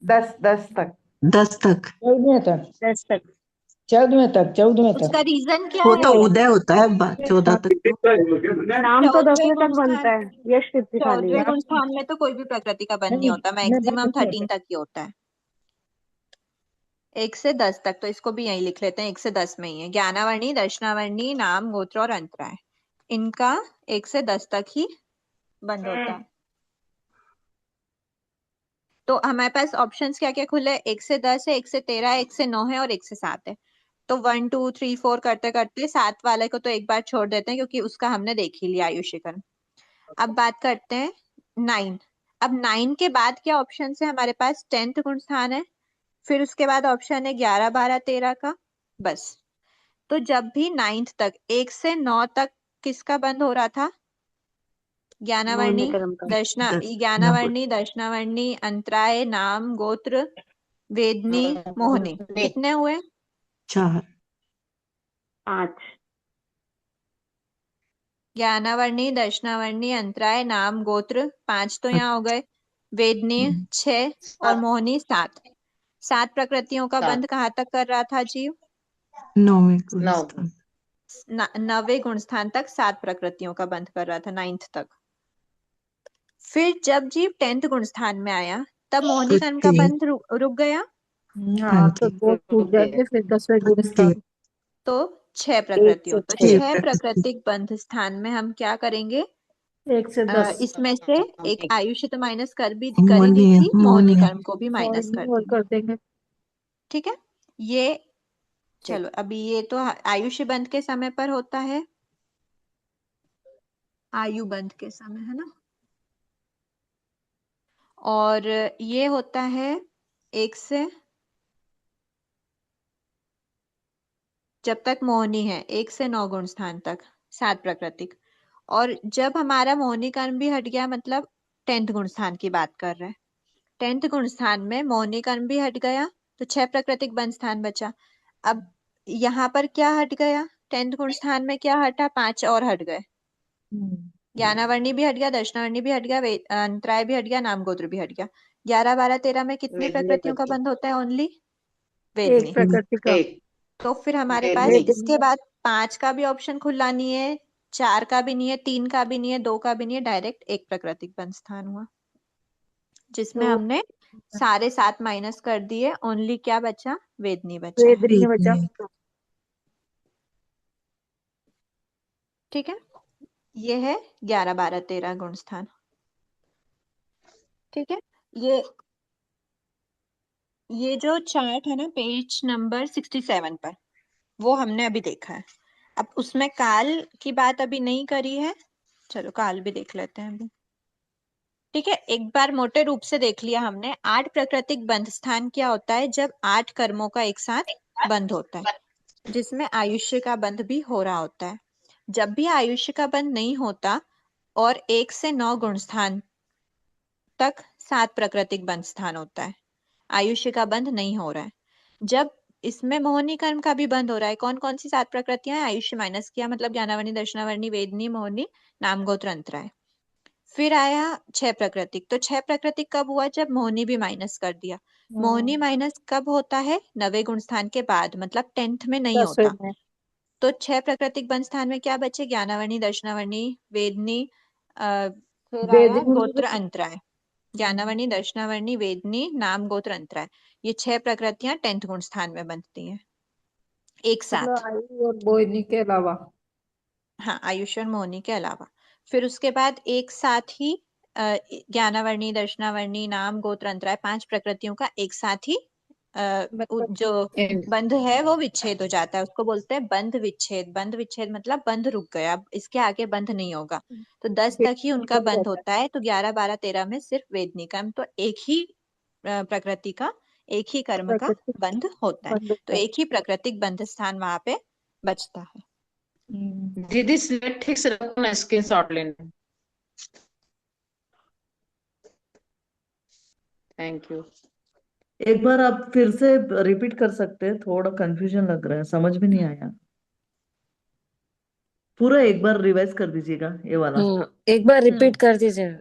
10 तक 10 तक 14वें तक 10 तक 14वें तक 14वें तक उसका रीजन क्या वो है? तो उदय होता है 14 तक तो नाम तो 10वें 14वें तक गुण बनता स्थान, है। यश कीर्तिशाली 14वें गुण स्थान में तो कोई भी प्रकृति का बंध नहीं होता, मैक्सिमम 13 तक ही होता है। 1 से 10 तक, तो इसको भी यही लिख लेते हैं, 1 से 10 में ही है। ज्ञानावर्णी, दर्शनावर्णी, नाम, गोत्र और अंतराय, इनका 1 से 10 तक ही बंद होता है। तो हमारे पास ऑप्शंस क्या क्या खुले? 1 से 10 है, 1 से 13 है, 1 से 9 है और 1 से 7 है। तो 1 2 3 4 करते करते 7 वाले को तो एक बार छोड़ देते हैं, क्योंकि उसका हमने देख ही लिया आयुष्य कर्म। अब बात करते हैं 9। अब 9 के बाद क्या ऑप्शन है हमारे पास? 10th गुण स्थान है, फिर उसके बाद ऑप्शन है 11 12 13 का, बस। तो जब भी 9th तक, 1 से 9 तक किसका बंद हो रहा था? ज्ञानावर्णी, ज्ञानावर्णी, दर्शनावर्णी, अंतराय, नाम, गोत्र, वेदनी, मोहनी, कितने हुए? 4 5। ज्ञानावर्णी, दर्शनावर्णी, अंतराय, नाम, गोत्र, 5 तो यहाँ हो गए। वेदनी 6 और मोहनी 7। 7 प्रकृतियों का बंध कहाँ तक कर रहा था जीव? 9वें गुण स्थान 9वें गुण स्थान तक 7 प्रकृतियों का बंध कर रहा था, 9th तक। फिर जब जीव 10th गुण स्थान में आया, तब मोहनी कर्म का बंध रुक गया। हाँ वो टूट जाएंगे फिर 10वें गुण स्थान तो 6 प्रकृतियों, तो 6 प्राकृतिक बंध स्थान में हम क्या करेंगे? 1 से 10 इसमें से एक आयुष्य तो माइनस कर ही दी थी, मोहनी कर्म को भी माइनस कर और देंगे। कर देंगे। ठीक है। ये चलो, अभी ये तो आयुष्य बंध के समय पर होता है, आयु बंध के समय, है ना। और ये होता है 1 से जब तक मोहनी है 1 से 9 गुण स्थान तक 7 प्राकृतिक। और जब हमारा मोहनी कर्म भी हट गया, मतलब 10th गुण स्थान की बात कर रहे हैं, 10th गुण स्थान में मोहनी कर्म भी हट गया तो 6 प्राकृतिक बंध स्थान बचा। अब यहाँ पर क्या हट गया, 10th गुण स्थान में क्या हटा, 5 और हट गए। ज्ञानावर्णी भी हट गया, दर्शनावर्णी भी हट गया, अंतराय भी हट गया, नाम गोत्र भी हट गया। 11 12 13 में कितनी वेदनी प्रकृतियों का बच गई। बंध होता है, ओनली एक वेदनी। प्रकृति का एक तो फिर हमारे पास वेदनी। इसके बाद 5 का भी ऑप्शन खुला नहीं है, 4 का भी नहीं है, 3 का भी नहीं है, 2 का भी नहीं है, डायरेक्ट एक प्राकृतिक बंध स्थान हुआ, जिसमें तो हमने सारे 7 माइनस कर दिए, ओनली क्या बचा, वेदनी बचा है। वेदनी बचा। ठीक है, ये है 11 12 13 गुण स्थान। ठीक है, ये जो चार्ट है ना पेज नंबर 67 पर, वो हमने अभी देखा है। अब उसमें काल की बात अभी नहीं करी है, चलो काल भी देख लेते हैं अभी। ठीक है, एक बार मोटे रूप से देख लिया हमने। 8 प्राकृतिक बंध स्थान क्या होता है, जब 8 कर्मों का एक साथ बंध होता है, जिसमें आयुष्य का बंध भी हो रहा होता है। जब भी आयुष्य का बंध नहीं होता और 1 से 9 गुण स्थान तक 7 प्राकृतिक बंध स्थान होता है, आयुष्य का बंध नहीं हो रहा है। जब इसमें मोहनी कर्म का भी बंद हो रहा है, कौन कौन सी 7 प्रकृतियां हैं, आयुष्य माइनस किया, मतलब ज्ञानावर्णी दर्शनावर्णी वेदनी मोहनी नाम गोत्र अंतराय। फिर आया 6 प्राकृतिक, तो 6 प्राकृतिक कब हुआ, जब मोहनी भी माइनस कर दिया। मोहनी माइनस कब होता है, 9वें गुण स्थान के बाद, मतलब 10th में नहीं 10वें होता। में तो 6 प्राकृतिक बंध स्थान में क्या बचे, ज्ञानावर्णी दर्शनावर्णी वेदनी, फिर आया वेदनी गोत्र अंतराय। ज्ञानावर्णी दर्शनावर्णी वेदनी नाम गोत्र अंतराय, ये 6 प्रकृतियां 10th गुण स्थान में बनती हैं एक मतलब साथ। आयु और बोहिनी के अलावा। हाँ, आयुष और मोहनी के अलावा। फिर उसके बाद एक साथ ही ज्ञानावर्णी दर्शनावर्णी नाम गोत्र अंतराय 5 प्रकृतियों का एक साथ ही मतलब जो बंध है वो विच्छेद हो जाता है, उसको बोलते हैं बंध विच्छेद। बंध विच्छेद मतलब बंध रुक गया, अब इसके आगे बंध नहीं होगा। तो 10 तक ही उनका बंध होता है। तो 11 12 13 में सिर्फ वेदनी कर्म, तो एक ही प्रकृति का, एक ही कर्म का प्राकृतिक बंध होता है, बंध तो होता है। एक ही प्राकृतिक बंध स्थान वहां पे बचता है। दीदी स्लेट ठीक से रखो ना, स्क्रीनशॉट लेने। Thank you. एक बार आप फिर से रिपीट कर सकते हैं, थोड़ा कंफ्यूजन लग रहा है, समझ में नहीं आया। पूरा एक बार रिवाइज कर दीजिएगा ये वाला। एक बार रिपीट कर दीजिए।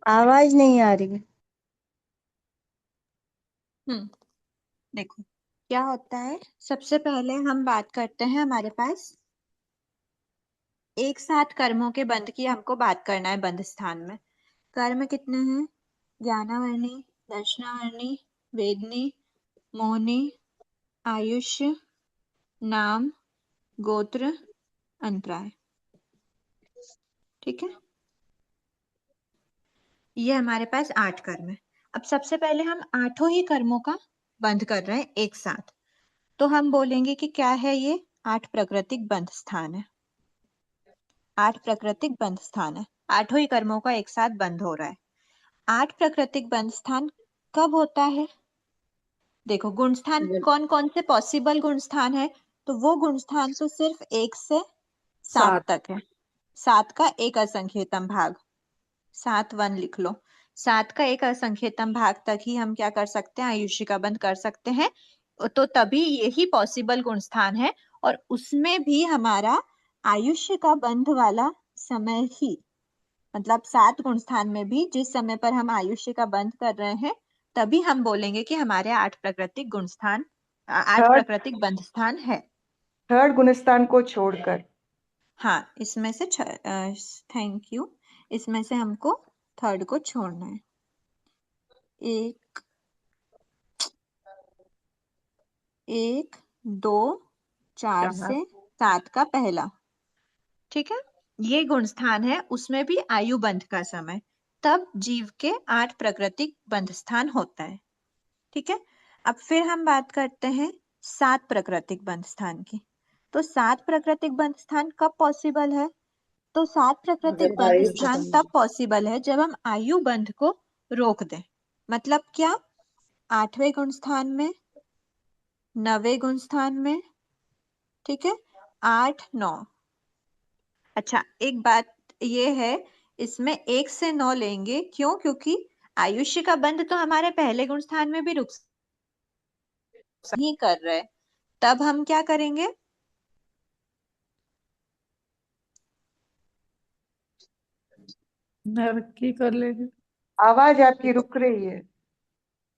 आवाज नहीं आ रही। देखो क्या होता है, सबसे पहले हम बात करते हैं, हमारे पास एक साथ कर्मों के बंध की हमको बात करना है। बंध स्थान में कर्म कितने हैं, ज्ञानावर्णी दर्शनावर्णी वेदनी मोहनी आयुष्य नाम गोत्र अंतराय। ठीक है, ये हमारे पास 8 कर्म है। अब सबसे पहले हम 8 ही कर्मों का बंध कर रहे हैं एक साथ, तो हम बोलेंगे कि क्या है ये, 8 प्राकृतिक बंध स्थान है। 8 प्राकृतिक बंध स्थान है, 8 ही कर्मों का एक साथ बंध हो रहा है। 8 प्राकृतिक बंध स्थान कब होता है, देखो गुण स्थान कौन कौन से पॉसिबल गुण स्थान है, तो वो गुण स्थान तो सिर्फ 1 से 7 तक है। 7 का एक असंख्यतम भाग, 7 1 लिख लो। 7 का एक असंख्यतम भाग तक ही हम क्या कर सकते हैं, आयुष्य का बंध कर सकते हैं। तो तभी यही पॉसिबल गुण स्थान है, और उसमें भी हमारा आयुष्य का बंध वाला समय ही, मतलब 7 गुण स्थान में भी जिस समय पर हम आयुष्य का बंध कर रहे हैं, तभी हम बोलेंगे कि हमारे 8 प्राकृतिक गुण स्थान, 8 प्राकृतिक बंध स्थान है। थर्ड गुण स्थान को छोड़कर। हाँ, इसमें से थैंक यू, इसमें से हमको थर्ड को छोड़ना है। 1 1 2 4 से 7 का पहला, ठीक है, ये गुण स्थान है, उसमें भी आयु बंध का समय, तब जीव के 8 प्राकृतिक बंध स्थान होता है। ठीक है, अब फिर हम बात करते हैं 7 प्राकृतिक बंध स्थान की। तो 7 प्राकृतिक बंध स्थान कब पॉसिबल है? तो 7 प्राकृतिक जब बंध आयु स्थान खत्म तब पॉसिबल है जब हम आयु बंध को रोक दें। मतलब क्या? 8वें गुण स्थान में, 9वें गुण स्थान में, ठीक है, 8 9। अच्छा, एक बात ये है, इसमें 1 से 9 लेंगे, क्यों? क्योंकि आयुष्य का बंध तो हमारे पहले गुण स्थान में भी रुक नहीं कर रहे, तब हम क्या करेंगे? नरकी कर लेंगे। आवाज आपकी रुक रही है।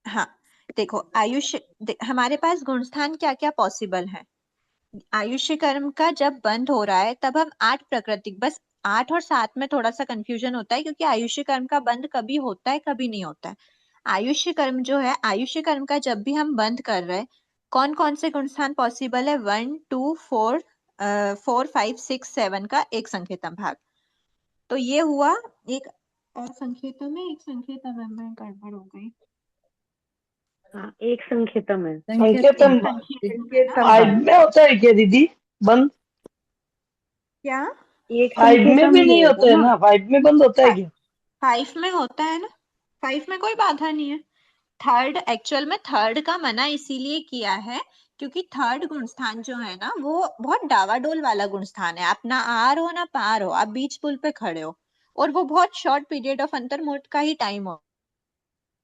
हाँ, देखो हमारे पास गुण स्थान क्या क्या पॉसिबल है। आयुष्य कर्म का जब बंद हो रहा है तब हम 8 प्राकृतिक, बस 8 और 7 में थोड़ा सा कंफ्यूजन होता है, क्योंकि आयुष्य कर्म का बंद कभी होता है कभी नहीं होता है। आयुष्य कर्म जो है, आयुष्य कर्म का जब भी हम बंद कर रहे हैं, कौन कौन से गुण स्थान पॉसिबल है? 1 2 4 4 5 6 7 का एक संकेतम भाग। तो ये हुआ एक और संकेतम में, एक संकेतम में गड़बड़ हो गई। हाँ, एक संकेतम है। संकेतन संकेतम 5 में होता है क्या दीदी बंद? क्या? एक 5 में संकेतम भी ही नहीं होगा होता है ना। ना? 5 में बंद होता है क्या? 5 में होता है ना, 5 में कोई बाधा नहीं है। थर्ड, एक्चुअल में थर्ड का मना इसीलिए किया है क्योंकि थर्ड गुण स्थान जो है ना, वो बहुत डावाडोल वाला गुण स्थान है। आप ना आर हो ना पार हो, आप बीच पुल पे खड़े हो, और वो बहुत शॉर्ट पीरियड ऑफ अंतर्मुहूर्त का ही टाइम हो।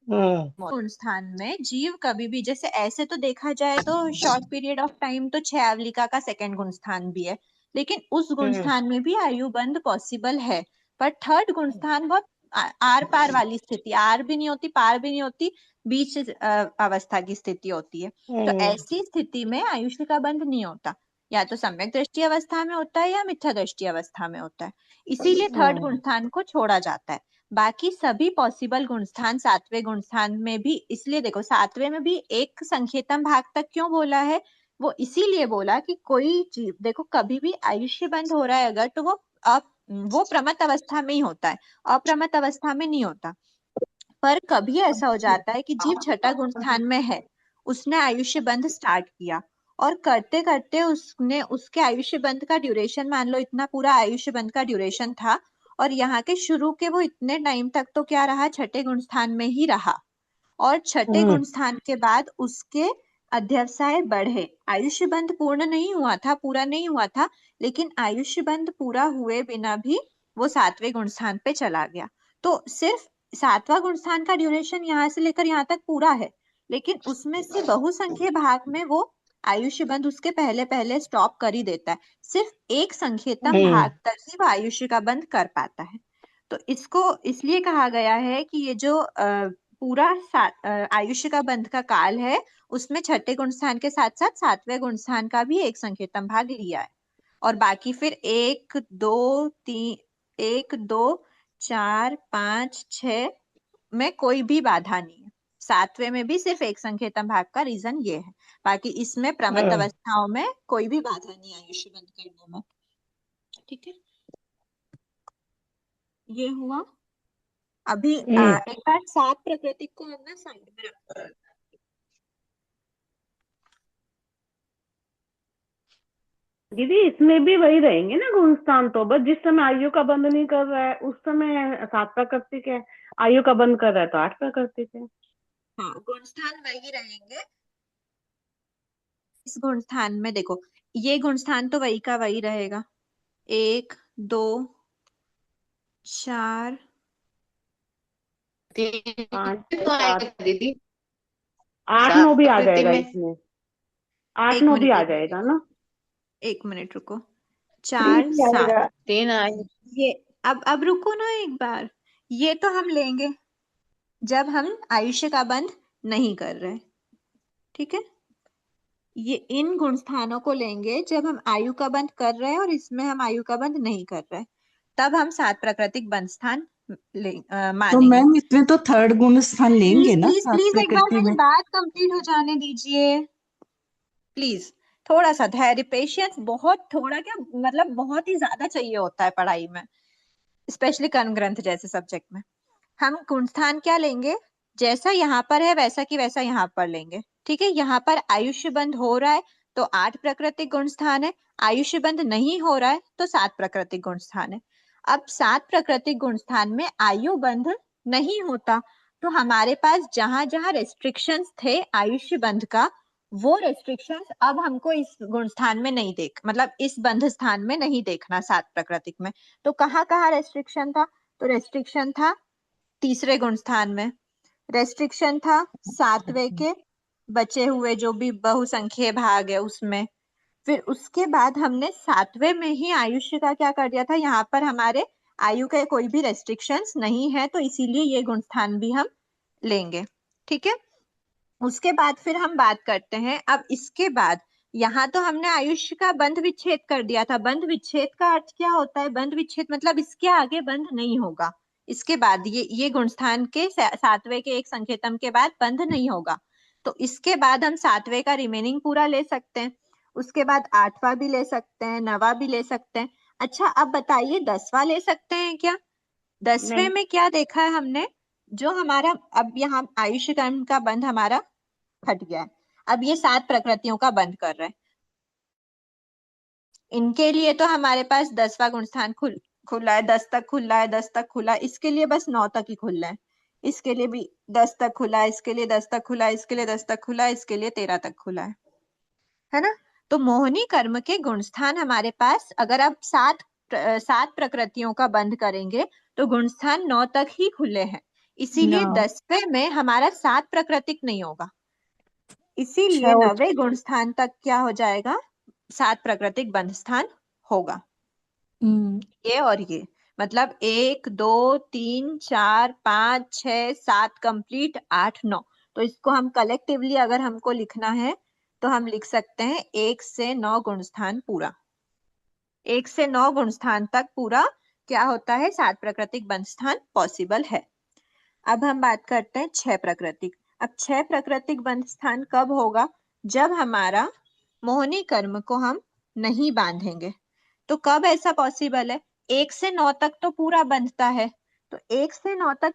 गुण स्थान में जीव कभी भी, जैसे ऐसे तो देखा जाए तो शॉर्ट पीरियड ऑफ टाइम तो 6 आवलिका का सेकंड गुण स्थान भी है, लेकिन उस गुण स्थान में भी आयु बंध पॉसिबल है। पर थर्ड गुण स्थान बहुत आर पार वाली स्थिति, आर भी नहीं होती पार भी नहीं होती, बीच अवस्था की स्थिति होती है। तो ऐसी स्थिति में आयुष्य का बंध नहीं होता, या तो सम्यक दृष्टि अवस्था में होता है या मिथ्या दृष्टि अवस्था में होता है, इसीलिए थर्ड गुण स्थान को छोड़ा जाता है। बाकी सभी पॉसिबल गुण स्थान 7वें गुण स्थान में भी, इसलिए देखो 7वें में भी एक संकेतम भाग तक क्यों बोला है? वो इसीलिए बोला कि कोई जीव, देखो कभी भी आयुष्य बंद हो रहा है अगर, तो वो प्रमत्त अवस्था में ही होता है, अप्रमत्त अवस्था में नहीं होता। पर कभी ऐसा हो जाता है कि जीव छठा गुण स्थान में है, उसने आयुष्य बंध स्टार्ट किया, और करते करते उसने, उसके आयुष्य बंध का ड्यूरेशन मान लो इतना पूरा आयुष्य बंध का ड्यूरेशन था, और यहाँ के शुरू के वो इतने टाइम तक तो क्या रहा? छठे गुण स्थान में ही रहा, और छठे गुण स्थान के बाद उसके अध्यवसाय बढ़े। आयुष्य बंध पूर्ण नहीं हुआ था, पूरा नहीं हुआ था, लेकिन आयुष्य बंध पूरा हुए बिना भी वो 7वें गुण स्थान पे चला गया। तो सिर्फ 7वां गुण स्थान का ड्यूरेशन यहाँ से लेकर यहाँ तक पूरा है, लेकिन उसमें से बहुसंख्य भाग में वो आयुष्य बंध उसके पहले पहले स्टॉप कर ही देता है। सिर्फ एक संकेतम भाग तक ही वो आयुष्य का बंध कर पाता है। तो इसको इसलिए कहा गया है कि ये जो पूरा आयुष्य का बंध का काल है, उसमें छठे गुण स्थान के साथ साथ 7वें गुण स्थान का भी एक संकेतम भाग लिया है, और बाकी फिर 1 2 3 1 2 4 5 6 में कोई भी बाधा नहीं है। 7वें में भी सिर्फ एक संकेतम भाग का रीजन ये है, बाकी इसमें प्रमत्त अवस्थाओं में कोई भी बाधा नहीं आयुष्य बंध करने में। ठीक है, ये हुआ। अभी एक बार 7 प्राकृतिक को हम ना साइड में रखते हैं। दीदी इसमें भी वही रहेंगे ना गुण स्थान, तो बस जिस समय आयु का बंध नहीं कर रहा है उस समय 7 प्राकृतिक है, आयु का बंध कर रहा है तो 8 प्राकृतिक है। हाँ, गुण स्थान वही रहेंगे। इस गुण स्थान में देखो, ये गुण स्थान तो वही का वही रहेगा, 1 2 4 5 7 दीदी 8 9 भी आ जाएगा इसमें, 8 9 भी आ जाएगा ना। एक मिनट रुको, 4 7 3 आए। ये अब रुको ना एक बार, ये तो हम लेंगे जब हम आयुष्य का बंध नहीं कर रहे, ठीक है। ये इन गुण स्थानों को लेंगे जब हम आयु का बंध कर रहे हैं और इसमें हम आयु का बंध नहीं कर रहे, तब हम 7 प्राकृतिक बंध स्थान तो मानेंगे। मैम इसमें तो थर्ड गुण स्थान लेंगे प्लीज ना प्लीज 7 प्लीज एक बार प्रकृति मेरी में? बात कंप्लीट हो जाने दीजिए प्लीज। थोड़ा सा धैर्य, पेशेंस बहुत थोड़ा क्या मतलब बहुत ही ज्यादा चाहिए होता है पढ़ाई में, स्पेशली कर्म ग्रंथ जैसे सब्जेक्ट में। हम गुणस्थान क्या लेंगे, जैसा यहाँ पर है वैसा की वैसा यहाँ पर लेंगे। ठीक है, यहाँ पर आयुष्य बंध हो रहा है तो 8 प्राकृतिक गुणस्थान है, आयुष्य बंध नहीं हो रहा है तो 7 प्राकृतिक गुणस्थान है। अब 7 प्राकृतिक गुणस्थान में आयु बंध नहीं होता तो हमारे पास जहां जहां रेस्ट्रिक्शंस थे आयुष्य बंध का, वो रेस्ट्रिक्शंस अब हमको इस गुणस्थान में नहीं मतलब इस बंध स्थान में नहीं देखना 7 प्राकृतिक में। तो कहाँ कहाँ रेस्ट्रिक्शन था, तो रेस्ट्रिक्शन था तीसरे गुणस्थान में, रेस्ट्रिक्शन था 7वें के बचे हुए जो भी बहुसंख्यक भाग है उसमें, फिर उसके बाद हमने 7वें में ही आयुष्य का क्या कर दिया था, यहाँ पर हमारे आयु के कोई भी रेस्ट्रिक्शंस नहीं है तो इसीलिए ये गुणस्थान भी हम लेंगे। ठीक है, उसके बाद फिर हम बात करते हैं, अब इसके बाद यहाँ तो हमने आयुष्य का बंध विच्छेद कर दिया था। बंध विच्छेद का अर्थ क्या होता है, बंध विच्छेद मतलब इसके आगे बंध नहीं होगा, इसके बाद ये गुणस्थान के 7वें के एक संकेतम के बाद बंध नहीं होगा, तो इसके बाद हम 7वें का रिमेनिंग पूरा ले सकते हैं, उसके बाद 8वां भी ले सकते हैं, 9वां भी ले सकते हैं। अच्छा अब बताइए 10वां ले सकते हैं क्या? 10वें नहीं। में क्या देखा है हमने, जो हमारा अब यहाँ आयुष्य कर्म का बंध हमारा हट गया है, अब ये 7 प्रकृतियों का बंध कर रहा है। इनके लिए तो हमारे पास 10वां गुणस्थान खुला है, 10 तक खुला है, 10 तक खुला है, इसके लिए बस 9 तक ही खुला है, इसके लिए भी 10 तक खुला है, इसके लिए 10 तक खुला है, इसके लिए 10 तक खुला है, इसके लिए 13 तक खुला है ना। तो मोहिनी कर्म के गुणस्थान हमारे पास, अगर आप 7 प्रकृतियों का बंध करेंगे तो गुणस्थान 9 तक ही खुले हैं, इसीलिए 10वें में हमारा 7 प्राकृतिक नहीं होगा, इसीलिए 9वें गुणस्थान तक क्या हो जाएगा, 7 प्राकृतिक बंध स्थान होगा। ये और ये मतलब 1 2 3 4 5 6 7 कंप्लीट 8 9, तो इसको हम कलेक्टिवली अगर हमको लिखना है तो हम लिख सकते हैं 1 से 9 गुणस्थान पूरा, 1 से 9 गुणस्थान तक पूरा क्या होता है, 7 प्राकृतिक बंध स्थान पॉसिबल है। अब हम बात करते हैं 6 प्राकृतिक। अब 6 प्राकृतिक बंध स्थान कब होगा, जब हमारा मोहिनी कर्म को हम नहीं बांधेंगे। तो कब ऐसा पॉसिबल है, 1 से 9 तक तो पूरा बंधता है, तो 1 से 9 तक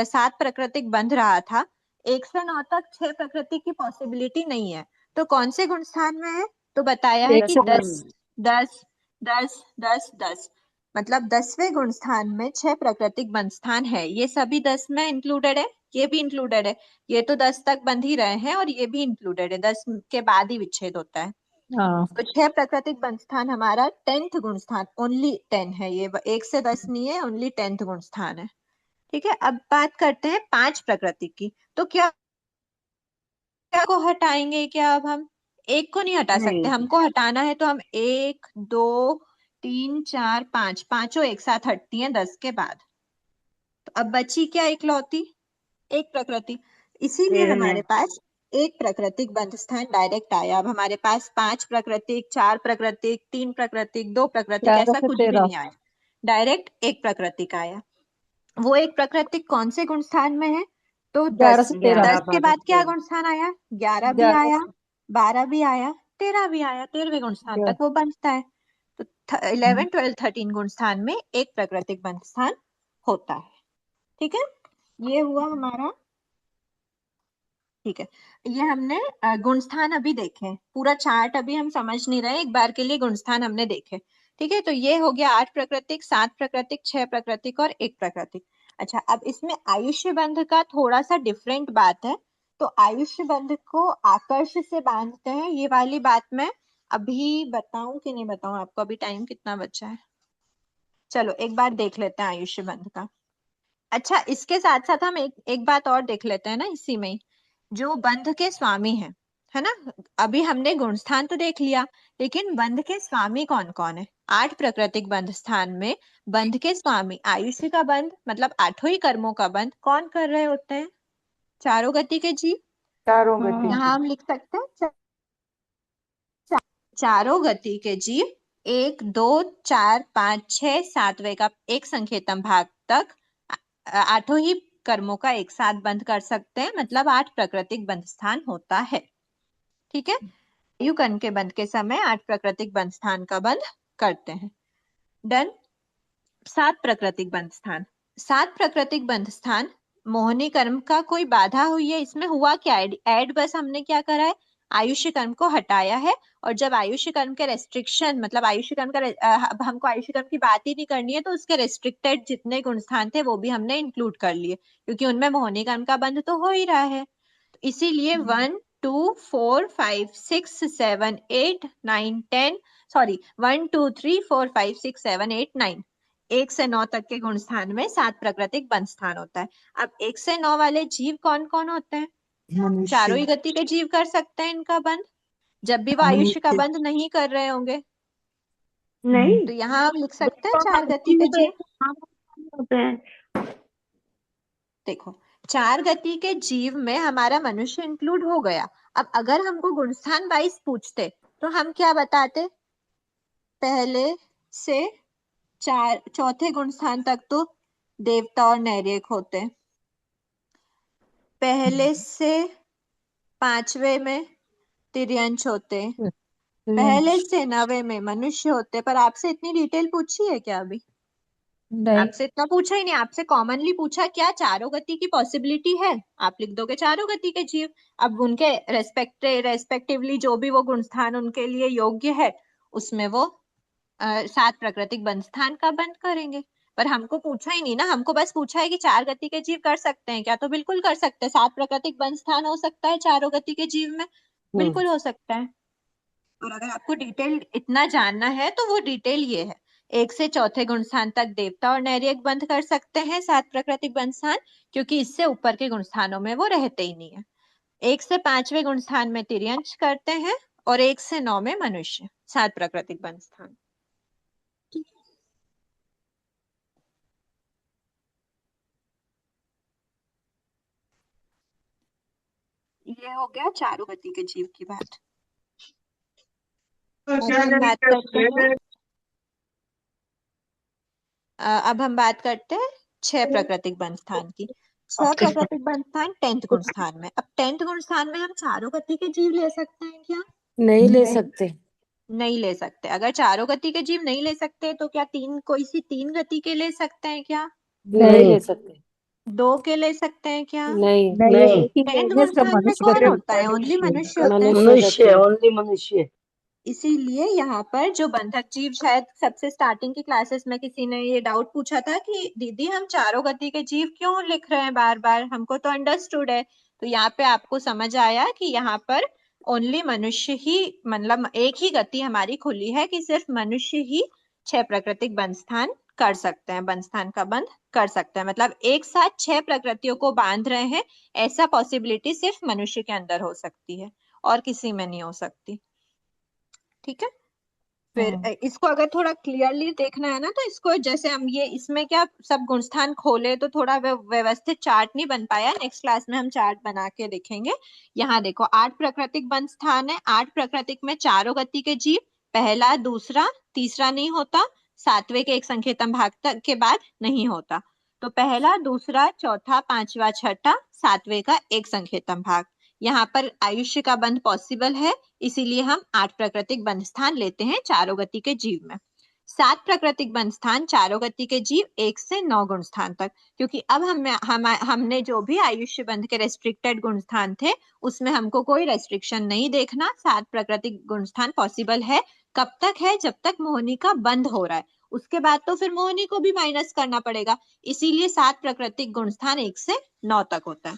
7 प्राकृतिक बंध रहा था, 1 से 9 तक 6 प्राकृतिक की पॉसिबिलिटी नहीं है, तो कौन से गुणस्थान में है, तो बताया है कि 10 10 10 10 10, मतलब 10वें गुणस्थान में 6 प्राकृतिक बंध स्थान है, ये सभी 10 में इंक्लूडेड है, ये भी इंक्लूडेड है, ये तो 10 तक बंध ही रहे हैं और ये भी इंक्लूडेड है, 10 के बाद ही विच्छेद होता है। तो 6 प्राकृतिक बंध स्थान हमारा 10th गुणस्थान, ओनली 10 है, ये 1 से 10 नहीं है, ओनली 10th गुणस्थान है। ठीक है, अब बात करते हैं 5 प्राकृतिक की, तो क्या को हटाएंगे क्या, अब हम एक को नहीं हटा सकते, हमको हटाना है तो हम 1 2 3 4 5 पांचों एक साथ हटती हैं 10 के बाद, तो अब बची क्या इकलौती एक प्रकृति, इसीलिए हमारे पास एक प्राकृतिक बंध स्थान डायरेक्ट आया। अब हमारे पास 5 प्राकृतिक, 4 प्राकृतिक, 3 प्राकृतिक, 2 प्राकृतिक, ऐसा कुछ भी नहीं आया, डायरेक्ट एक प्राकृतिक आया। वो एक प्राकृतिक कौन से गुणस्थान में है, तो 10 के बाद क्या गुणस्थान आया, 11 भी आया, 12 भी आया, 13 भी आया, 13वें गुणस्थान तक वो बंधता है। तो 11 12 13 गुणस्थान में एक प्राकृतिक बंध स्थान होता है। ठीक है, ये हुआ हमारा। ठीक है, ये हमने गुणस्थान अभी देखे, पूरा चार्ट अभी हम समझ नहीं रहे, एक बार के लिए गुणस्थान हमने देखे। ठीक है, तो ये हो गया 8 प्राकृतिक, 7 प्राकृतिक, 6 प्राकृतिक और 1 प्राकृतिक। अच्छा, अब इसमें आयुष्य बंध का थोड़ा सा डिफरेंट बात है, तो आयुष्य बंध को आकर्ष से बांधते हैं, ये वाली बात मैं अभी बताऊं कि नहीं बताऊं आपको, अभी टाइम कितना बचा है, चलो एक बार देख लेते हैं आयुष्य बंध का। अच्छा, इसके साथ साथ हम एक बात और देख लेते हैं ना इसी में, जो बंध के स्वामी है ना, अभी हमने गुणस्थान तो देख लिया, लेकिन बंध के स्वामी कौन कौन है। 8 प्राकृतिक बंध स्थान में बंध के स्वामी, आयुष्य का बंध मतलब 8 ही कर्मों का बंध कौन कर रहे होते हैं, चारों गति के जीव, चारों गति यहाँ हम लिख सकते हैं चारों गति के जीव 1 2 4 5 6 7वें का एक संकेतम भाग तक 8 ही कर्मों का एक साथ बंध कर सकते हैं, मतलब 8 प्राकृतिक बंध स्थान होता है। ठीक है, आयु कर्ण के बंध के समय 8 प्राकृतिक बंध स्थान का बंध करते हैं। डन। 7 प्राकृतिक बंध स्थान। 7 प्राकृतिक बंध स्थान मोहिनी कर्म का कोई बाधा हुई है, इसमें हुआ क्या? ऐड बस हमने क्या करा है, आयुष्य कर्म को हटाया है। और जब आयुष्य कर्म के रेस्ट्रिक्शन मतलब आयुष्य कर्म का अब हमको आयुष्य कर्म की बात ही नहीं करनी है, तो उसके रेस्ट्रिक्टेड जितने गुण स्थान थे वो भी हमने इंक्लूड कर लिए, क्योंकि उनमें मोहिनी कर्म का बंध तो हो ही रहा है। इसीलिए 1 2 4 5 6 7 8 9 10 सॉरी 1 2 3 4 5 6 7 8 9 1 से 9 तक के गुण स्थान में 7 प्राकृतिक बंध स्थान होता है। अब 1 से 9 वाले जीव कौन कौन होते हैं? चारों ही गति के जीव कर सकते हैं इनका बंध, जब भी वो आयुष्य का बंध नहीं कर रहे होंगे। नहीं तो यहाँ हम लिख सकते हैं 4 गति के जीव। होते हैं। देखो 4 गति के जीव में हमारा मनुष्य इंक्लूड हो गया। अब अगर हमको गुणस्थान वाइज पूछते तो हम क्या बताते? पहले से चौथे गुणस्थान तक तो देवता और नैरेक होते हैं। पहले से 5वें में तिर्यंश होते हैं। पहले से 9वें में मनुष्य होते। पर आपसे इतनी डिटेल पूछी है क्या अभी? नहीं। आपसे इतना पूछा ही नहीं। आपसे कॉमनली पूछा क्या चारों गति की पॉसिबिलिटी है, आप लिख दोगे चारों गति के जीव। अब उनके रेस्पेक्टिवली जो भी वो गुणस्थान उनके लिए योग्य है उसमें वो 7 प्राकृतिक बंध स्थान का बंद करेंगे। पर हमको पूछा ही नहीं ना, हमको बस पूछा है कि 4 गति के जीव कर सकते हैं क्या, तो बिल्कुल कर सकते हैं। 7 प्राकृतिक बंध स्थान हो सकता है चारों गति के जीव में, बिल्कुल हो सकता है। और अगर आपको डिटेल इतना जानना है तो वो डिटेल ये है, 1 से चौथे गुण स्थान तक देवता और नैरेक बंध कर सकते हैं 7 प्राकृतिक बंध स्थान, क्योंकि इससे ऊपर के गुण स्थानों में वो रहते ही नहीं है। 1 से 5वें गुण स्थान में तिर्यंश करते हैं और 1 से 9 में मनुष्य, 7 प्राकृतिक बंध स्थान। ये हो गया चारों गति के जीव की बात। अब हम बात करते हैं 6 प्राकृतिक बंध स्थान की। 6 प्राकृतिक बंध स्थान 10th गुण स्थान में। अब 10th गुण स्थान में हम चारों गति के जीव ले सकते हैं क्या? नहीं ले सकते। नहीं ले सकते। अगर चारों गति के जीव नहीं ले सकते तो क्या कोई सी 3 गति के ले सकते हैं क्या? नहीं ले सकते। 2 के ले सकते हैं क्या? नहीं। नहीं। 10th गुण स्थान में कौन होता है? ओनली मनुष्य होता है। मनुष्य, ओनली मनुष्य। इसीलिए यहाँ पर जो बंधक जीव, शायद सबसे स्टार्टिंग की क्लासेस में किसी ने ये डाउट पूछा था कि दीदी हम चारों गति के जीव क्यों लिख रहे हैं बार बार, हमको तो अंडरस्टूड है। तो यहाँ पे आपको समझ आया कि यहाँ पर ओनली मनुष्य ही, मतलब एक ही गति हमारी खुली है कि सिर्फ मनुष्य ही 6 प्राकृतिक बंध स्थान कर सकते हैं, बंध स्थान का बंध कर सकते हैं। मतलब एक साथ 6 प्रकृतियों को बांध रहे हैं, ऐसा पॉसिबिलिटी सिर्फ मनुष्य के अंदर हो सकती है और किसी में नहीं हो सकती। ठीक है। फिर इसको अगर थोड़ा क्लियरली देखना है ना, तो इसको जैसे हम ये इसमें क्या सब गुणस्थान खोले तो थोड़ा व्यवस्थित चार्ट नहीं बन पाया। नेक्स्ट क्लास में हम चार्ट बना के देखेंगे। यहाँ देखो 8 प्राकृतिक बंध स्थान है। 8 प्राकृतिक में चारों गति के जीव, पहला दूसरा तीसरा नहीं होता, 7वें के एक संकेतन भाग तक के बाद नहीं होता। तो पहला दूसरा चौथा पांचवा छठा 7वें का एक संकेतन भाग, यहाँ पर आयुष्य का बंध पॉसिबल है, इसीलिए हम 8 प्राकृतिक बंध स्थान लेते हैं चारों गति के जीव में। 7 प्राकृतिक बंध स्थान चारों गति के जीव 1 से 9 गुण स्थान तक, क्योंकि अब हमने जो भी आयुष्य बंध के रेस्ट्रिक्टेड गुण स्थान थे उसमें हमको कोई रेस्ट्रिक्शन नहीं देखना। 7 प्राकृतिक गुण स्थान पॉसिबल है। कब तक है? जब तक मोहिनी का बंध हो रहा है, उसके बाद तो फिर मोहिनी को भी माइनस करना पड़ेगा। इसीलिए 7 प्राकृतिक गुण स्थान 1 से 9 तक होता है।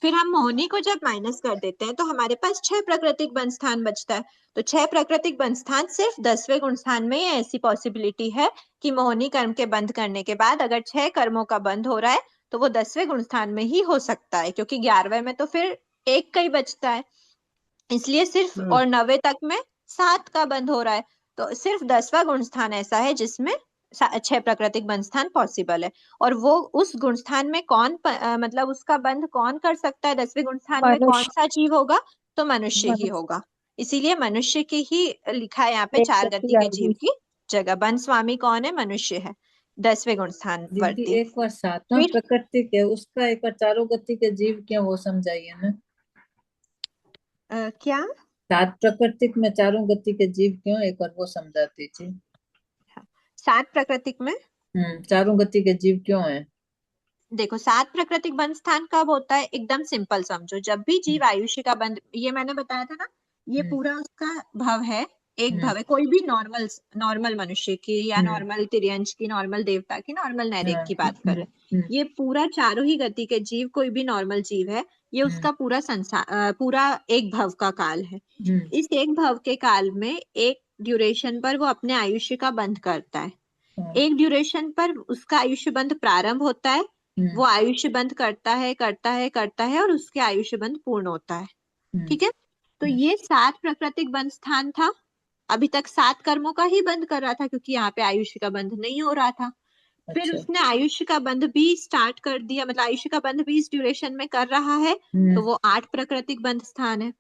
फिर हम मोहिनी को जब माइनस कर देते हैं तो हमारे पास 6 प्राकृतिक बंध स्थान बचता है। तो 6 प्राकृतिक बंध स्थान सिर्फ 10वें गुण स्थान में ही ऐसी पॉसिबिलिटी है कि मोहिनी कर्म के बंध करने के बाद अगर 6 कर्मों का बंध हो रहा है तो वो 10वें गुण स्थान में ही हो सकता है, क्योंकि 11वें में तो फिर एक का ही बचता है। इसलिए सिर्फ और 9वें तक में 7 का बंध हो रहा है। तो सिर्फ 10वां गुण स्थान ऐसा है जिसमें 6 प्राकृतिक बंध स्थान पॉसिबल है। और वो उस गुण स्थान में कौन मतलब उसका बंध कौन कर सकता है? 10वें गुण स्थान में कौन सा जीव होगा? तो मनुष्य ही होगा। इसीलिए मनुष्य की ही लिखा है यहाँ पे 4 गति के जीव की जगह। बंध स्वामी कौन है? मनुष्य है 10वें गुण स्थान दीदी वर्ती। एक बार 7वां प्राकृतिक है, उसका एक बार चारों गति के जीव क्या वो समझाइए ना। क्या सात प्राकृतिक में चारों गति के जीव क्यों, एक बार वो समझा दीजिए। 7 प्राकृतिक में चारों गति के जीव क्यों है? देखो 7 प्राकृतिक बंध स्थान कब होता है, एकदम सिंपल समझो, जब भी जीव आयुष्य का बंध, ये मैंने बताया था ना, ये पूरा उसका भव है, एक भव है, कोई भी नॉर्मल मनुष्य की या नॉर्मल तिर्यंश की, नॉर्मल देवता की, नॉर्मल नैरेक की बात कर रहे, ये पूरा चारों ही गति के जीव, कोई भी नॉर्मल जीव है, ये उसका पूरा संसार, पूरा एक भव का काल है। इस एक भव के काल में एक ड्यूरेशन पर वो अपने आयुष्य का बंध करता है, एक ड्यूरेशन पर उसका आयुष्य बंध प्रारंभ होता है, वो आयुष्य बंध करता है और उसके आयुष्य बंध पूर्ण होता है। ठीक है, तो ये 7 प्राकृतिक बंध स्थान था। अभी तक 7 कर्मों का ही बंध कर रहा था, क्योंकि यहाँ पे आयुष्य का बंध नहीं हो रहा था। फिर उसने आयुष्य का बंध भी स्टार्ट कर दिया, मतलब आयुष्य का बंध भी इस ड्यूरेशन में कर रहा है, तो वो 8 प्राकृतिक बंध स्थान है।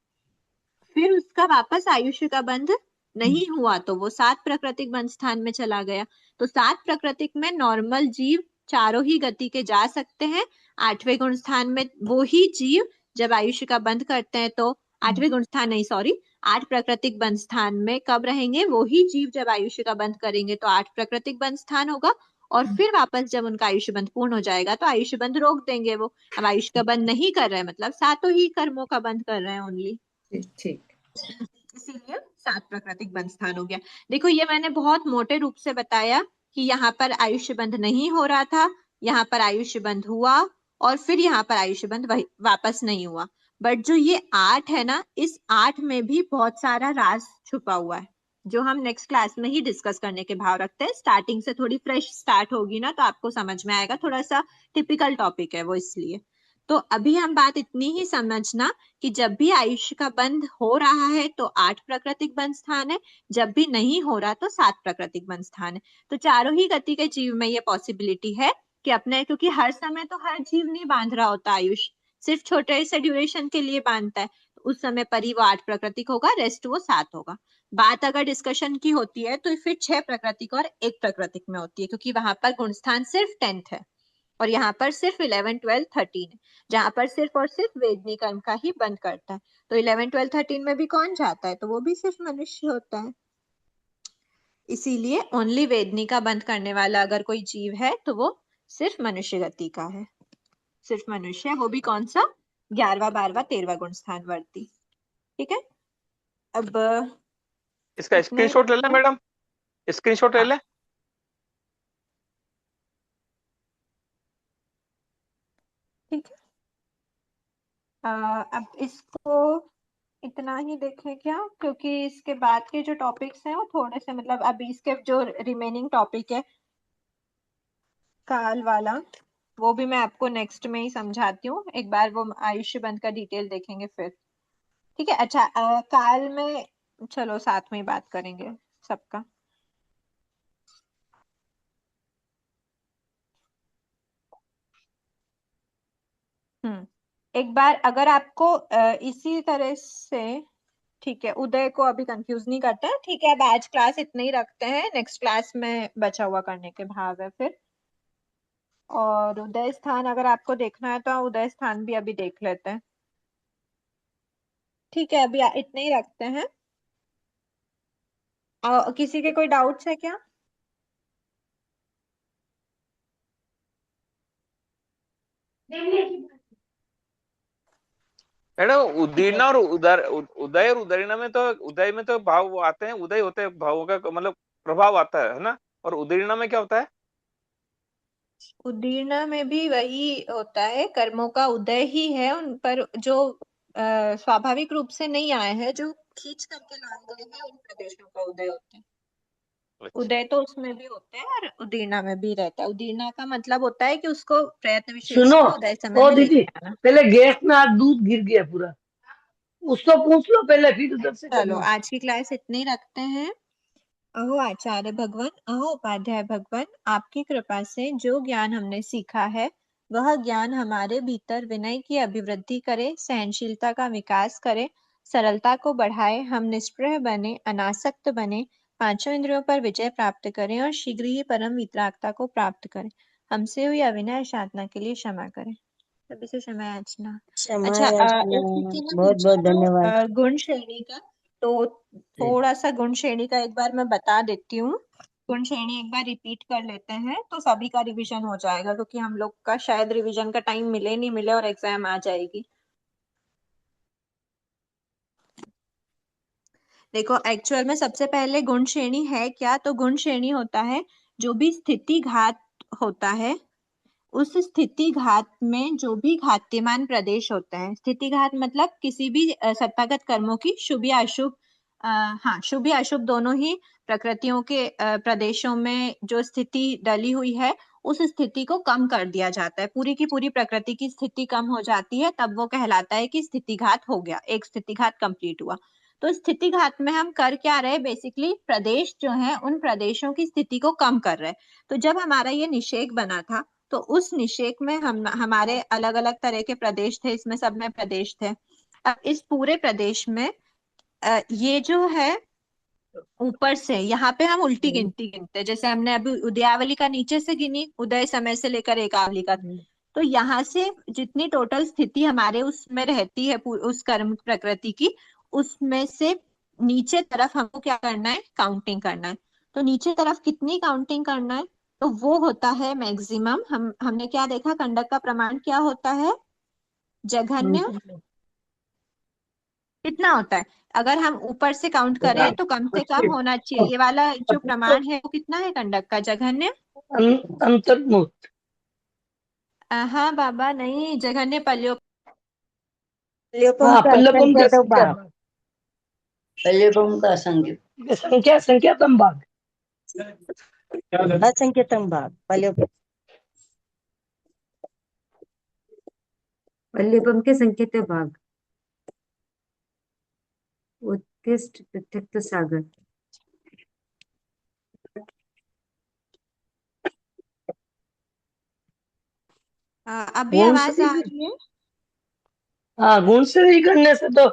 फिर उसका वापस आयुष्य का बंध नहीं हुआ, तो वो 7 प्राकृतिक बंध स्थान में चला गया। तो 7 प्राकृतिक में नॉर्मल जीव चारों ही गति के जा सकते हैं। 8वें गुण स्थान में वो ही जीव जब आयुष्य का बंध करते हैं, तो 8वें गुण स्थान नहीं, सॉरी, 8 प्राकृतिक बंध स्थान में कब रहेंगे, वो ही जीव जब आयुष्य का बंध करेंगे तो 8 प्राकृतिक बंध स्थान होगा, और फिर वापस जब उनका आयुष्य बंध पूर्ण हो जाएगा तो आयुष्य बंध रोक देंगे। वो अब आयुष्य का बंध नहीं कर रहे हैं, मतलब 7 ही कर्मों का बंध कर रहे हैं ओनली। ठीक, इसीलिए 7 प्राकृतिक बंध स्थान हो गया। देखो ये मैंने बहुत मोटे रूप से बताया कि यहाँ पर आयुष्य बंध नहीं हो रहा था, यहाँ पर आयुष्य बंध हुआ, और फिर यहाँ पर आयुष्य बंध वापस नहीं हुआ। बट जो ये 8 है ना, इस 8 में भी बहुत सारा राज छुपा हुआ है, जो हम नेक्स्ट क्लास में ही डिस्कस करने के भाव रखते हैं। स्टार्टिंग से थोड़ी फ्रेश स्टार्ट होगी ना, तो आपको समझ में आएगा, थोड़ा सा टिपिकल टॉपिक है वो, इसलिए। तो अभी हम बात इतनी ही समझना कि जब भी आयुष्य का बंध हो रहा है तो 8 प्राकृतिक बंध स्थान है, जब भी नहीं हो रहा तो 7 प्राकृतिक बंध स्थान है। तो चारों ही गति के जीव में ये पॉसिबिलिटी है कि अपने, क्योंकि हर समय तो हर जीव नहीं बांध रहा होता आयुष्य, सिर्फ छोटे से ड्यूरेशन के लिए बांधता है, तो उस समय पर ही वो 8 प्राकृतिक होगा, रेस्ट वो 7 होगा। बात अगर डिस्कशन की होती है तो फिर 6 प्राकृतिक और 1 प्राकृतिक में होती है, क्योंकि वहां पर गुण स्थान सिर्फ 10th है और यहाँ पर सिर्फ 11, 12, 13 है, जहां पर सिर्फ और सिर्फ वेदनी कर्म का ही बंद करता है। तो 11, 12, 13 में भी कौन जाता है, तो वो भी सिर्फ मनुष्य होता है। इसीलिए ओनली वेदनी का बंद करने वाला अगर कोई जीव है तो वो सिर्फ मनुष्य गति का है, सिर्फ मनुष्य है, वो भी कौन सा, 11वां, 12वां, 13वां गुण स्थान वर्ती। ठीक है, अब इसका स्क्रीनशॉट ले लें मैडम, स्क्रीनशॉट ले लें। ठीक है, अब इसको इतना ही देखें क्या, क्योंकि इसके बाद के जो टॉपिक्स हैं वो थोड़े से, मतलब अभी इसके जो रिमेनिंग टॉपिक है काल वाला, वो भी मैं आपको नेक्स्ट में ही समझाती हूँ। एक बार वो आयुष्य बंध का डिटेल देखेंगे फिर। ठीक है, अच्छा, काल में चलो साथ में ही बात करेंगे सबका। एक बार अगर आपको इसी तरह से, ठीक है, उदय को अभी कंफ्यूज नहीं करते हैं, ठीक है, अब आज क्लास इतने ही रखते हैं, नेक्स्ट क्लास में बचा हुआ करने के भाव है फिर। और उदय स्थान अगर आपको देखना है तो उदय स्थान भी अभी देख लेते हैं। ठीक है, अभी इतने ही रखते हैं। किसी के कोई डाउट्स है क्या? मैडम उदीर्णा और उदय और उदयना में तो, उदय में तो भाव आते हैं, उदय होते हैं, भावों का मतलब प्रभाव आता है ना, और उदीर्णा में क्या होता है? उदीर्णा में भी वही होता है, कर्मों का उदय ही है, उन पर जो स्वाभाविक रूप से नहीं आए हैं, जो खींच करके लाए गए हैं, उन प्रदेशों का उदय होता है। उदय तो उसमें भी होते हैं और उदीर्णा में भी रहता है। उदीर्णा का मतलब होता है कि उसको प्रयत्न विशेष सुनो, से उदय समय ओ में दीदी, लेके आना। पहले गैस में आज दूध गिर गया पूरा, उसको पूछ लो पहले, फिर उधर से चलो करना। आज की क्लास इतने ही रखते हैं। अहो आचार्य भगवान, अहो उपाध्याय भगवान, आपकी कृपा से जो ज्ञान हमने सीखा है वह ज्ञान हमारे भीतर विनय की अभिवृद्धि करे, सहनशीलता का विकास करे, सरलता को बढ़ाए, हम निष्प्रह बने, अनासक्त बने, पांचों इंद्रियों पर विजय प्राप्त करें और शीघ्र ही परम वितरागता को प्राप्त करें। हमसे हुई अविनय साधना के लिए क्षमा करें। सभी से क्षमा याचना। अच्छा, एक किसी ने बहुत बहुत पूछा धन्यवाद। गुण श्रेणी का, तो थोड़ा सा गुण श्रेणी का एक बार मैं बता देती हूँ। गुण श्रेणी एक बार रिपीट कर लेते हैं तो सभी का रिवीजन हो जाएगा, क्योंकि हम लोग का शायद रिवीजन का टाइम मिले नहीं मिले और एग्जाम आ जाएगी। देखो एक्चुअल में सबसे पहले गुण श्रेणी है क्या, तो गुण श्रेणी होता है जो भी स्थिति घात होता है, उस स्थिति घात में जो भी घातीमान प्रदेश होते हैं। स्थिति घात मतलब किसी भी सत्तागत कर्मों की शुभ या अशुभ, हाँ शुभ या अशुभ दोनों ही प्रकृतियों के प्रदेशों में जो स्थिति डली हुई है उस स्थिति को कम कर दिया जाता है। पूरी की पूरी प्रकृति की स्थिति कम हो जाती है, तब वो कहलाता है कि स्थिति घात हो गया, एक स्थिति घात कंप्लीट हुआ। तो स्थिति घात में हम कर क्या रहे, बेसिकली प्रदेश जो है उन प्रदेशों की स्थिति को कम कर रहे। तो जब हमारा ये निषेक बना था तो उस निषेक में हमारे अलग अलग तरह के प्रदेश थे, इसमें सब में प्रदेश थे। अब इस पूरे प्रदेश में ये जो है ऊपर से यहाँ पे हम उल्टी गिनती गिनते हैं, जैसे हमने अभी उदयावली का नीचे से गिनी, उदय समय से लेकर एकावली का। तो यहाँ से जितनी टोटल स्थिति हमारे उसमें रहती है उस कर्म प्रकृति की, उसमें से नीचे तरफ हमको क्या करना है, काउंटिंग करना है। तो नीचे तरफ कितनी काउंटिंग करना है, तो वो होता है मैक्सिमम। हमने क्या देखा, कंडक का प्रमाण क्या होता है, जघन्य कितना होता है। अगर हम ऊपर से काउंट करें तो कम से कम होना चाहिए, ये वाला जो प्रमाण है वो कितना है कंडक का, जघन्य अंतर्मुख। हाँ बाबा, नहीं, जघन्य पल्योपम का संख्यातम भाग, असंख्यतम भाग, पल्योपम के संकेत भाग, उत्कृष्ट पृथक सागर। अभी आवाज आ रही है? हाँ, गुण से ही करने से तो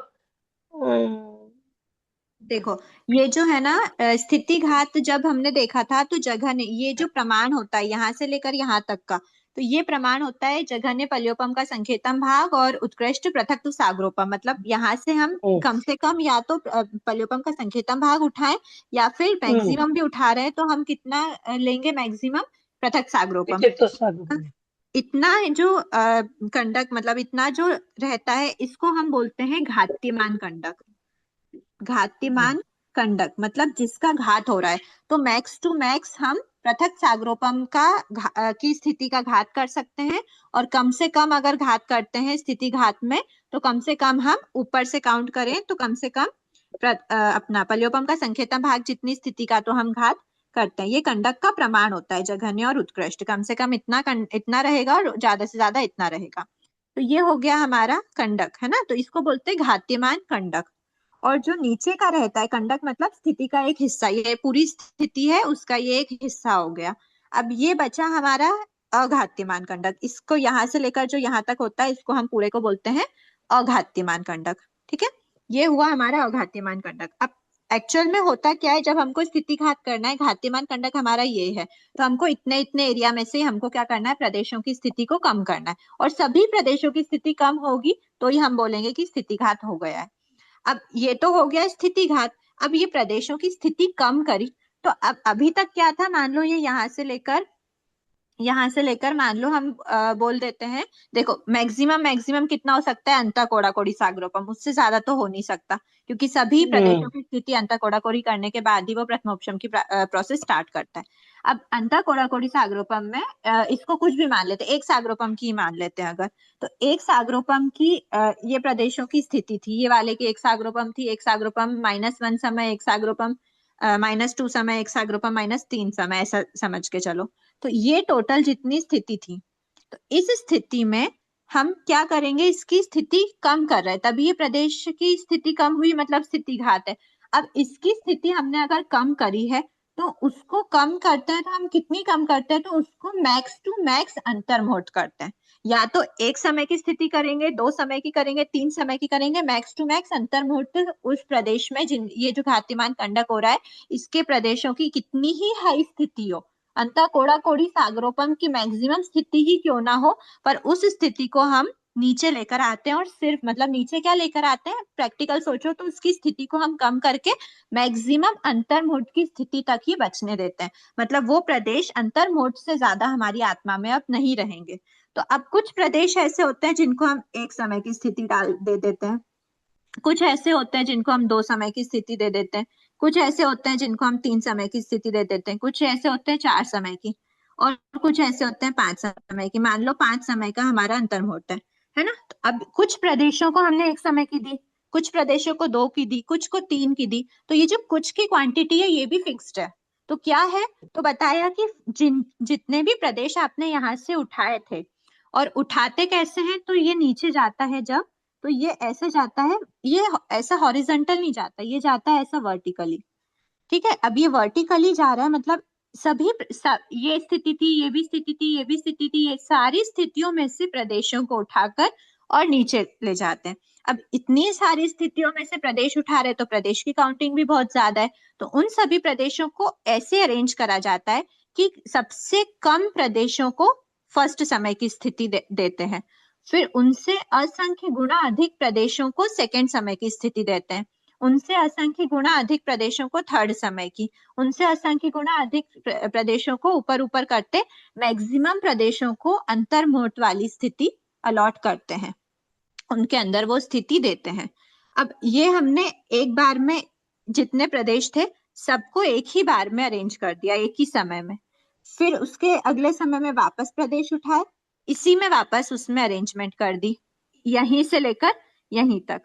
देखो ये जो है ना स्थिति घात जब हमने देखा था तो जघन्य, ये जो प्रमाण होता है यहाँ से लेकर यहाँ तक का, तो ये प्रमाण होता है जघन्य पल्योपम का संकेतम भाग और उत्कृष्ट पृथक तो सागरोपम। मतलब यहाँ से हम कम से कम या तो पल्योपम का संकेतम भाग उठाएं या फिर मैक्सिमम भी उठा रहे हैं तो हम कितना लेंगे, मैक्सिमम पृथक सागरोपम। इतना जो कंडक मतलब इतना जो रहता है इसको हम बोलते हैं घातीमान कंडक। घातीमान कंडक मतलब जिसका घात हो रहा है। तो मैक्स टू मैक्स हम पृथक सागरोपम का की स्थिति का घात कर सकते हैं, और कम से कम अगर घात करते हैं स्थिति घात में तो कम से कम हम ऊपर से काउंट करें तो कम से कम अपना पल्योपम का संकेतम भाग जितनी स्थिति का तो हम घात करते हैं। ये कंडक का प्रमाण होता है, जघन्य और उत्कृष्ट कम से कम इतना रहेगा और ज्यादा से ज्यादा इतना रहेगा। तो ये हो गया हमारा कंडक, है ना। तो इसको बोलते हैं घातीमान कंडक। और जो नीचे का रहता है कंडक मतलब स्थिति का एक हिस्सा, ये पूरी स्थिति है उसका ये एक हिस्सा हो गया। अब ये बचा हमारा अघातीमान कंडक, इसको यहाँ से लेकर जो यहाँ तक होता है इसको हम पूरे को बोलते हैं अघातीमान कंडक। ठीक है, ये हुआ हमारा अघातीमान कंडक। अब एक्चुअल में होता क्या है, जब हमको स्थिति घात करना है, घातीमान कंडक हमारा ये है, तो हमको इतने इतने एरिया में से हमको क्या करना है, प्रदेशों की स्थिति को कम करना है, और सभी प्रदेशों की स्थिति कम होगी तो ही हम बोलेंगे कि स्थिति घात हो गया है। अब ये तो हो गया स्थिति घात। अब ये प्रदेशों की स्थिति कम करी तो अब अभी तक क्या था, मान लो ये यहाँ से लेकर मान लो हम बोल देते हैं, देखो मैक्सिमम कितना हो सकता है, अंता कोड़ा कोड़ी सागरोपम, उससे ज्यादा तो हो नहीं सकता क्योंकि सभी प्रदेशों की स्थिति अंता कोड़ा कोड़ी करने के बाद ही वो प्रथमोपशम की प्रोसेस स्टार्ट करता है। अब अंता कोड़ा कोड़ी सागरोपम में इसको कुछ भी मान लेते हैं, एक सागरोपम की मान लेते हैं अगर, तो एक सागरोपम की ये प्रदेशों की स्थिति थी, ये वाले की एक सागरोपम थी, एक सागरोपम -1 समय, एक सागरोपम -2 समय, एक सागरोपम -3 समय, ऐसा समझ के चलो। तो ये टोटल जितनी स्थिति थी, तो इस स्थिति में हम क्या करेंगे, इसकी स्थिति कम कर रहे हैं, तभी ये प्रदेश की स्थिति कम हुई मतलब स्थिति घात है। अब इसकी स्थिति हमने अगर कम करी है तो उसको कम करते हैं, तो हम कितनी कम करते हैं, तो उसको मैक्स टू मैक्स अंतर्मुहूर्त करते हैं। या तो एक समय की स्थिति करेंगे, 2 समय की करेंगे, 3 समय की करेंगे, मैक्स टू मैक्स अंतर्मुहूर्त उस प्रदेश में ये जो घातीमान कंडक हो रहा है इसके प्रदेशों की कितनी ही हाई स्थिति हो, अंता कोड़ा कोड़ी सागरोपम की मैक्सिमम स्थिति ही क्यों ना हो, पर उस स्थिति को हम नीचे लेकर आते हैं, और सिर्फ मतलब नीचे क्या लेकर आते हैं, प्रैक्टिकल सोचो तो उसकी स्थिति को हम कम करके मैक्सिमम अंतर्मुठ की स्थिति तक ही बचने देते हैं। मतलब वो प्रदेश अंतर्मुठ से ज्यादा हमारी आत्मा में अब नहीं रहेंगे। तो अब कुछ प्रदेश ऐसे होते हैं जिनको हम एक समय की स्थिति दे देते हैं, कुछ ऐसे होते हैं जिनको हम 2 समय की स्थिति दे देते हैं, कुछ ऐसे होते हैं जिनको हम 3 समय की स्थिति दे देते हैं, कुछ ऐसे होते हैं 4 समय की, और कुछ ऐसे होते हैं 5 समय की। मान लो 5 समय का हमारा अंतर्मुठ है ना। तो अब कुछ प्रदेशों को हमने 1 समय की दी, कुछ प्रदेशों को 2 की दी, कुछ को 3 की दी। तो ये जो कुछ की क्वांटिटी है ये भी फिक्स्ड है। तो क्या है, तो बताया कि जितने भी प्रदेश आपने यहाँ से उठाए थे, और उठाते कैसे हैं, तो ये नीचे जाता है जब, तो ये ऐसे जाता है, ये ऐसा हॉरिजॉन्टल नहीं जाता, ये जाता है ऐसा वर्टिकली। ठीक है, अब ये वर्टिकली जा रहा है, मतलब ये स्थिति थी, ये भी स्थिति थी, ये भी स्थिति थी, ये सारी स्थितियों में से प्रदेशों को उठाकर और नीचे ले जाते हैं। अब इतनी सारी स्थितियों में से प्रदेश उठा रहे तो प्रदेश की काउंटिंग भी बहुत ज्यादा है। तो उन सभी प्रदेशों को ऐसे अरेंज करा जाता है कि सबसे कम प्रदेशों को फर्स्ट समय की स्थिति देते हैं, फिर उनसे असंख्य गुना अधिक प्रदेशों को सेकंड समय की स्थिति देते हैं, उनसे असंख्य गुना अधिक प्रदेशों को थर्ड समय की, उनसे असंख्य गुना अधिक प्रदेशों को ऊपर ऊपर करते मैक्सिमम प्रदेशों को अंतर्मुठ वाली स्थिति अलॉट करते हैं, उनके अंदर वो स्थिति देते हैं। अब ये हमने एक बार में जितने प्रदेश थे सबको एक ही बार में अरेंज कर दिया, एक ही समय में। फिर उसके अगले समय में वापस प्रदेश उठाए, इसी में वापस उसमें अरेंजमेंट कर दी, यहीं से लेकर यहीं तक।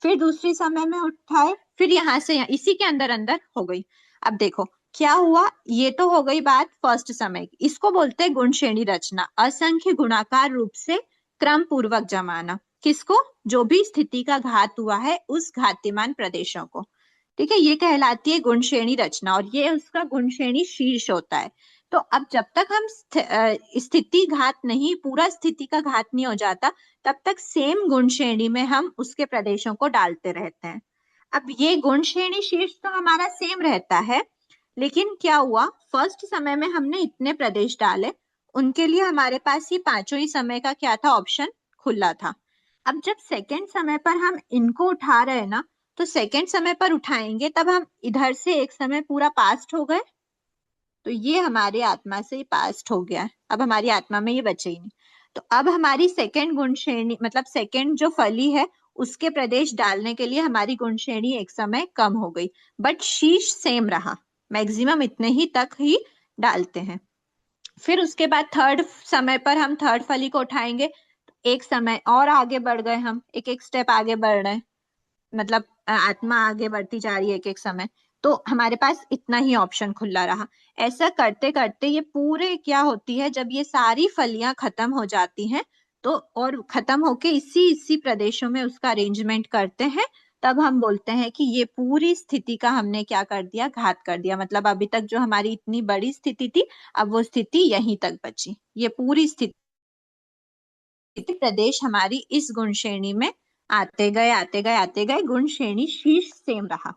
फिर दूसरी समय में उठाए, फिर यहाँ से इसी के अंदर अंदर हो गई। अब देखो क्या हुआ, ये तो हो गई बात फर्स्ट समय की। इसको बोलते हैं गुण श्रेणी रचना, असंख्य गुणाकार रूप से क्रम पूर्वक जमाना। किसको, जो भी स्थिति का घात हुआ है उस घातीमान प्रदेशों को। ठीक है, ये कहलाती है गुण श्रेणी रचना, और ये उसका गुण श्रेणी शीर्ष होता है। तो अब जब तक हम स्थिति घात नहीं, पूरा स्थिति का घात नहीं हो जाता, तब तक सेम गुण श्रेणी में हम उसके प्रदेशों को डालते रहते हैं। अब ये गुण श्रेणी शीर्ष तो हमारा सेम रहता है, लेकिन क्या हुआ, फर्स्ट समय में हमने इतने प्रदेश डाले, उनके लिए हमारे पास ये पांचों ही समय का क्या था, ऑप्शन खुला था। अब जब सेकेंड समय पर हम इनको उठा रहे हैं ना, तो सेकेंड समय पर उठाएंगे तब हम इधर से एक समय पूरा पास्ट हो गए, तो ये हमारे आत्मा से पास्ट हो गया, अब हमारी आत्मा में ये बचे ही नहीं। तो अब हमारी सेकेंड गुण श्रेणी, मतलब सेकेंड जो फली है उसके प्रदेश डालने के लिए हमारी गुण श्रेणी एक समय कम हो गई, बट शीर्ष सेम रहा, मैक्सिमम इतने ही तक ही डालते हैं। फिर उसके बाद थर्ड समय पर हम थर्ड फली को उठाएंगे, एक समय और आगे बढ़ गए, हम एक एक स्टेप आगे बढ़ रहे हैं, मतलब आत्मा आगे बढ़ती जा रही है एक एक समय, तो हमारे पास इतना ही ऑप्शन खुला रहा। ऐसा करते करते ये पूरे क्या होती है, जब ये सारी फलियां खत्म हो जाती हैं तो, और खत्म होके इसी प्रदेशों में उसका अरेंजमेंट करते हैं, तब हम बोलते हैं कि ये पूरी स्थिति का हमने क्या कर दिया, घात कर दिया। मतलब अभी तक जो हमारी इतनी बड़ी स्थिति थी, अब वो स्थिति यहीं तक बची, ये पूरी स्थिति प्रदेश हमारी इस गुण श्रेणी में आते गए गुण श्रेणी शीर्ष सेम रहा।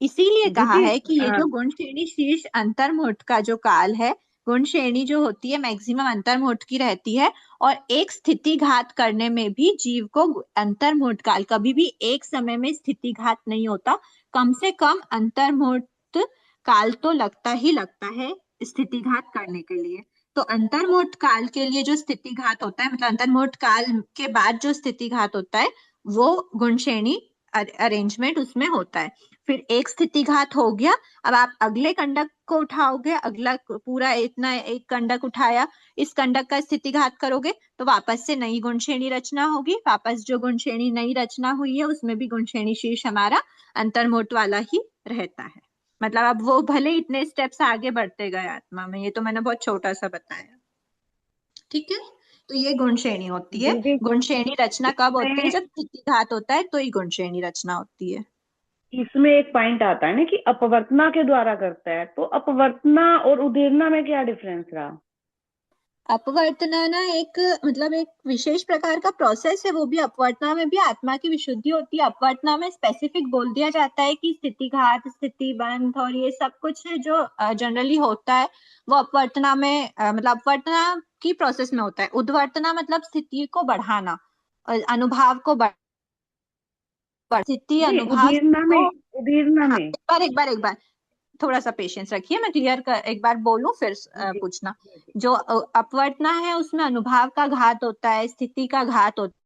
इसीलिए कहा है कि ये जो गुण श्रेणी शीर्ष अंतर्मुठ का जो काल है, गुण श्रेणी जो होती है मैक्सिमम अंतर्मुठ की रहती है, और एक स्थिति घात करने में भी जीव को अंतर्मुठ काल, कभी भी एक समय में स्थिति घात नहीं होता, कम से कम अंतर्मुठ काल तो लगता ही लगता है स्थिति घात करने के लिए। तो अंतर्मुठ काल के लिए जो स्थिति घात होता है, मतलब अंतर्मुठ काल के बाद जो स्थिति घात होता है, वो गुण श्रेणी अरेंजमेंट उसमें होता है। फिर एक स्थिति घात हो गया, अब आप अगले कंडक को उठाओगे, अगला पूरा इतना एक कंडक उठाया, इस कंडक का स्थिति घात करोगे तो वापस से नई गुण श्रेणी रचना होगी, वापस जो गुण श्रेणी नई रचना हुई है उसमें भी गुण श्रेणी शीर्ष हमारा अंतर्मुठ वाला ही रहता है। मतलब अब वो भले इतने स्टेप्स आगे बढ़ते गए आत्मा में, ये तो मैंने बहुत छोटा सा बताया। ठीक है, तो ये गुण श्रेणी होती है। गुण श्रेणी रचना कब होती है, जब स्थिति घात होता है तो ही गुण श्रेणी रचना होती है। इसमें एक पॉइंट आता है ना कि अपवर्तना के द्वारा करता है, तो अपवर्तना और उदीरना में क्या डिफरेंस रहा? अपवर्तना ना एक मतलब एक विशेष प्रकार का प्रोसेस है, वो भी अपवर्तना में भी आत्मा की विशुद्धि होती है। अपवर्तना में स्पेसिफिक बोल दिया जाता है कि स्थिति घात, स्थिति बंध और ये सब कुछ है जो जनरली होता है, वो अपवर्तना में मतलब अपवर्तना की प्रोसेस में होता है। उद्वर्तना मतलब स्थिति को बढ़ाना, अनुभाव को स्थिति जी, अनुभाव उदीर्णा को, में, उदीर्णा हाँ, में। एक बार थोड़ा सा पेशेंस रखिए, मैं क्लियर कर एक बार बोलूं फिर पूछना। जो अपवर्तना है उसमें अनुभाव का घात होता है, स्थिति का घात होता है।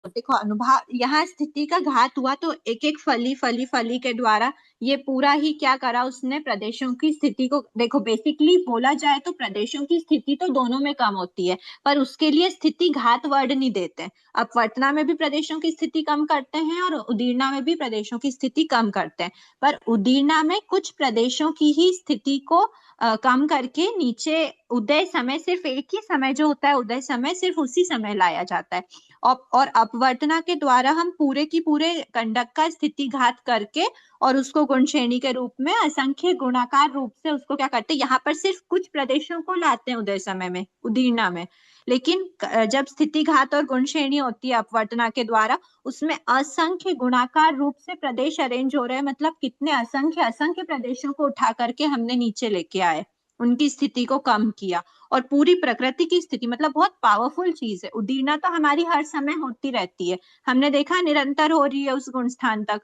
देखो अनुभाव, यहाँ स्थिति का घात हुआ तो एक एक फली के द्वारा ये पूरा ही क्या करा उसने, प्रदेशों की स्थिति को, देखो बेसिकली बोला जाए तो प्रदेशों की स्थिति तो दोनों में कम होती है, पर उसके लिए स्थिति घात वर्ड नहीं देते। अपवर्तना में भी प्रदेशों की स्थिति कम करते हैं और उदीर्णा में भी प्रदेशों की स्थिति कम करते हैं, पर उदीर्णा में कुछ प्रदेशों की ही स्थिति को कम करके नीचे उदय समय, सिर्फ एक ही समय जो होता है उदय समय, सिर्फ उसी समय लाया जाता है। और अपवर्तना के द्वारा हम पूरे की पूरे कंडक का स्थिति घात करके और उसको गुण श्रेणी के रूप में असंख्य गुणाकार रूप से उसको क्या करते हैं, यहाँ पर सिर्फ कुछ प्रदेशों को लाते हैं उदय समय में, उदीर्णा में। लेकिन जब स्थिति घात और गुण श्रेणी होती है अपवर्तना के द्वारा, उसमें असंख्य गुणाकार रूप से प्रदेश अरेंज हो रहे हैं, मतलब कितने असंख्य प्रदेशों को उठा करके हमने नीचे लेके आए, उनकी स्थिति को कम किया। और पूरी प्रकृति की स्थिति, मतलब बहुत पावरफुल चीज है। उदीर्णा तो हमारी हर समय होती रहती है, हमने देखा निरंतर हो रही है उस गुण स्थान तक,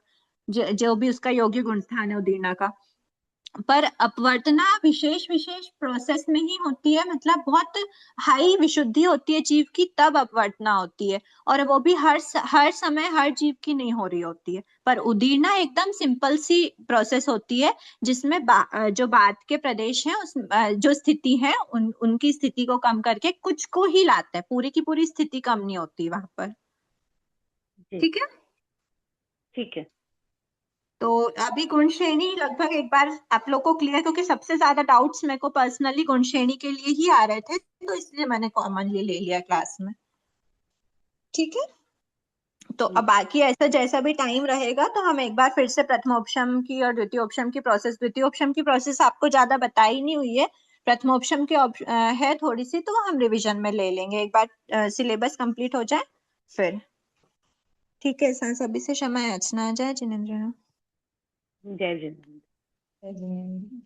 जो भी उसका योग्य गुण स्थान है उदीर्णा का। पर अपवर्तना विशेष प्रोसेस में ही होती है, मतलब बहुत हाई विशुद्धि होती है जीव की, तब अपवर्तना होती है, और वो भी हर समय हर जीव की नहीं हो रही होती है। पर उदीर्णा एकदम सिंपल सी प्रोसेस होती है, जिसमें जो बाद के प्रदेश हैं उस जो स्थिति है उनकी स्थिति को कम करके कुछ को ही लाते हैं, पूरी की पूरी स्थिति कम नहीं होती वहां पर। ठीक है, ठीक है। तो अभी गुण श्रेणी लगभग एक बार आप लोग को क्लियर, क्योंकि सबसे ज्यादा डाउट्स मेरे को पर्सनली गुण श्रेणी के लिए ही आ रहे थे, तो इसलिए मैंने कॉमनली ले लिया क्लास में। ठीक है, तो अब बाकी ऐसा जैसा भी टाइम रहेगा तो हम एक बार फिर से प्रथमोपशम की और द्वितीयोपशम की प्रोसेस, द्वितीयोपशम की प्रोसेस आपको ज्यादा बताई नहीं हुई है, प्रथमोपशम की है थोड़ी सी, तो हम रिवीजन में ले लेंगे एक बार, सिलेबस कंप्लीट हो जाए फिर। ठीक है, सभी से क्षमा याचना। जय जिनेंद्र। जय जिनेंद्र। जय जिनेंद्र।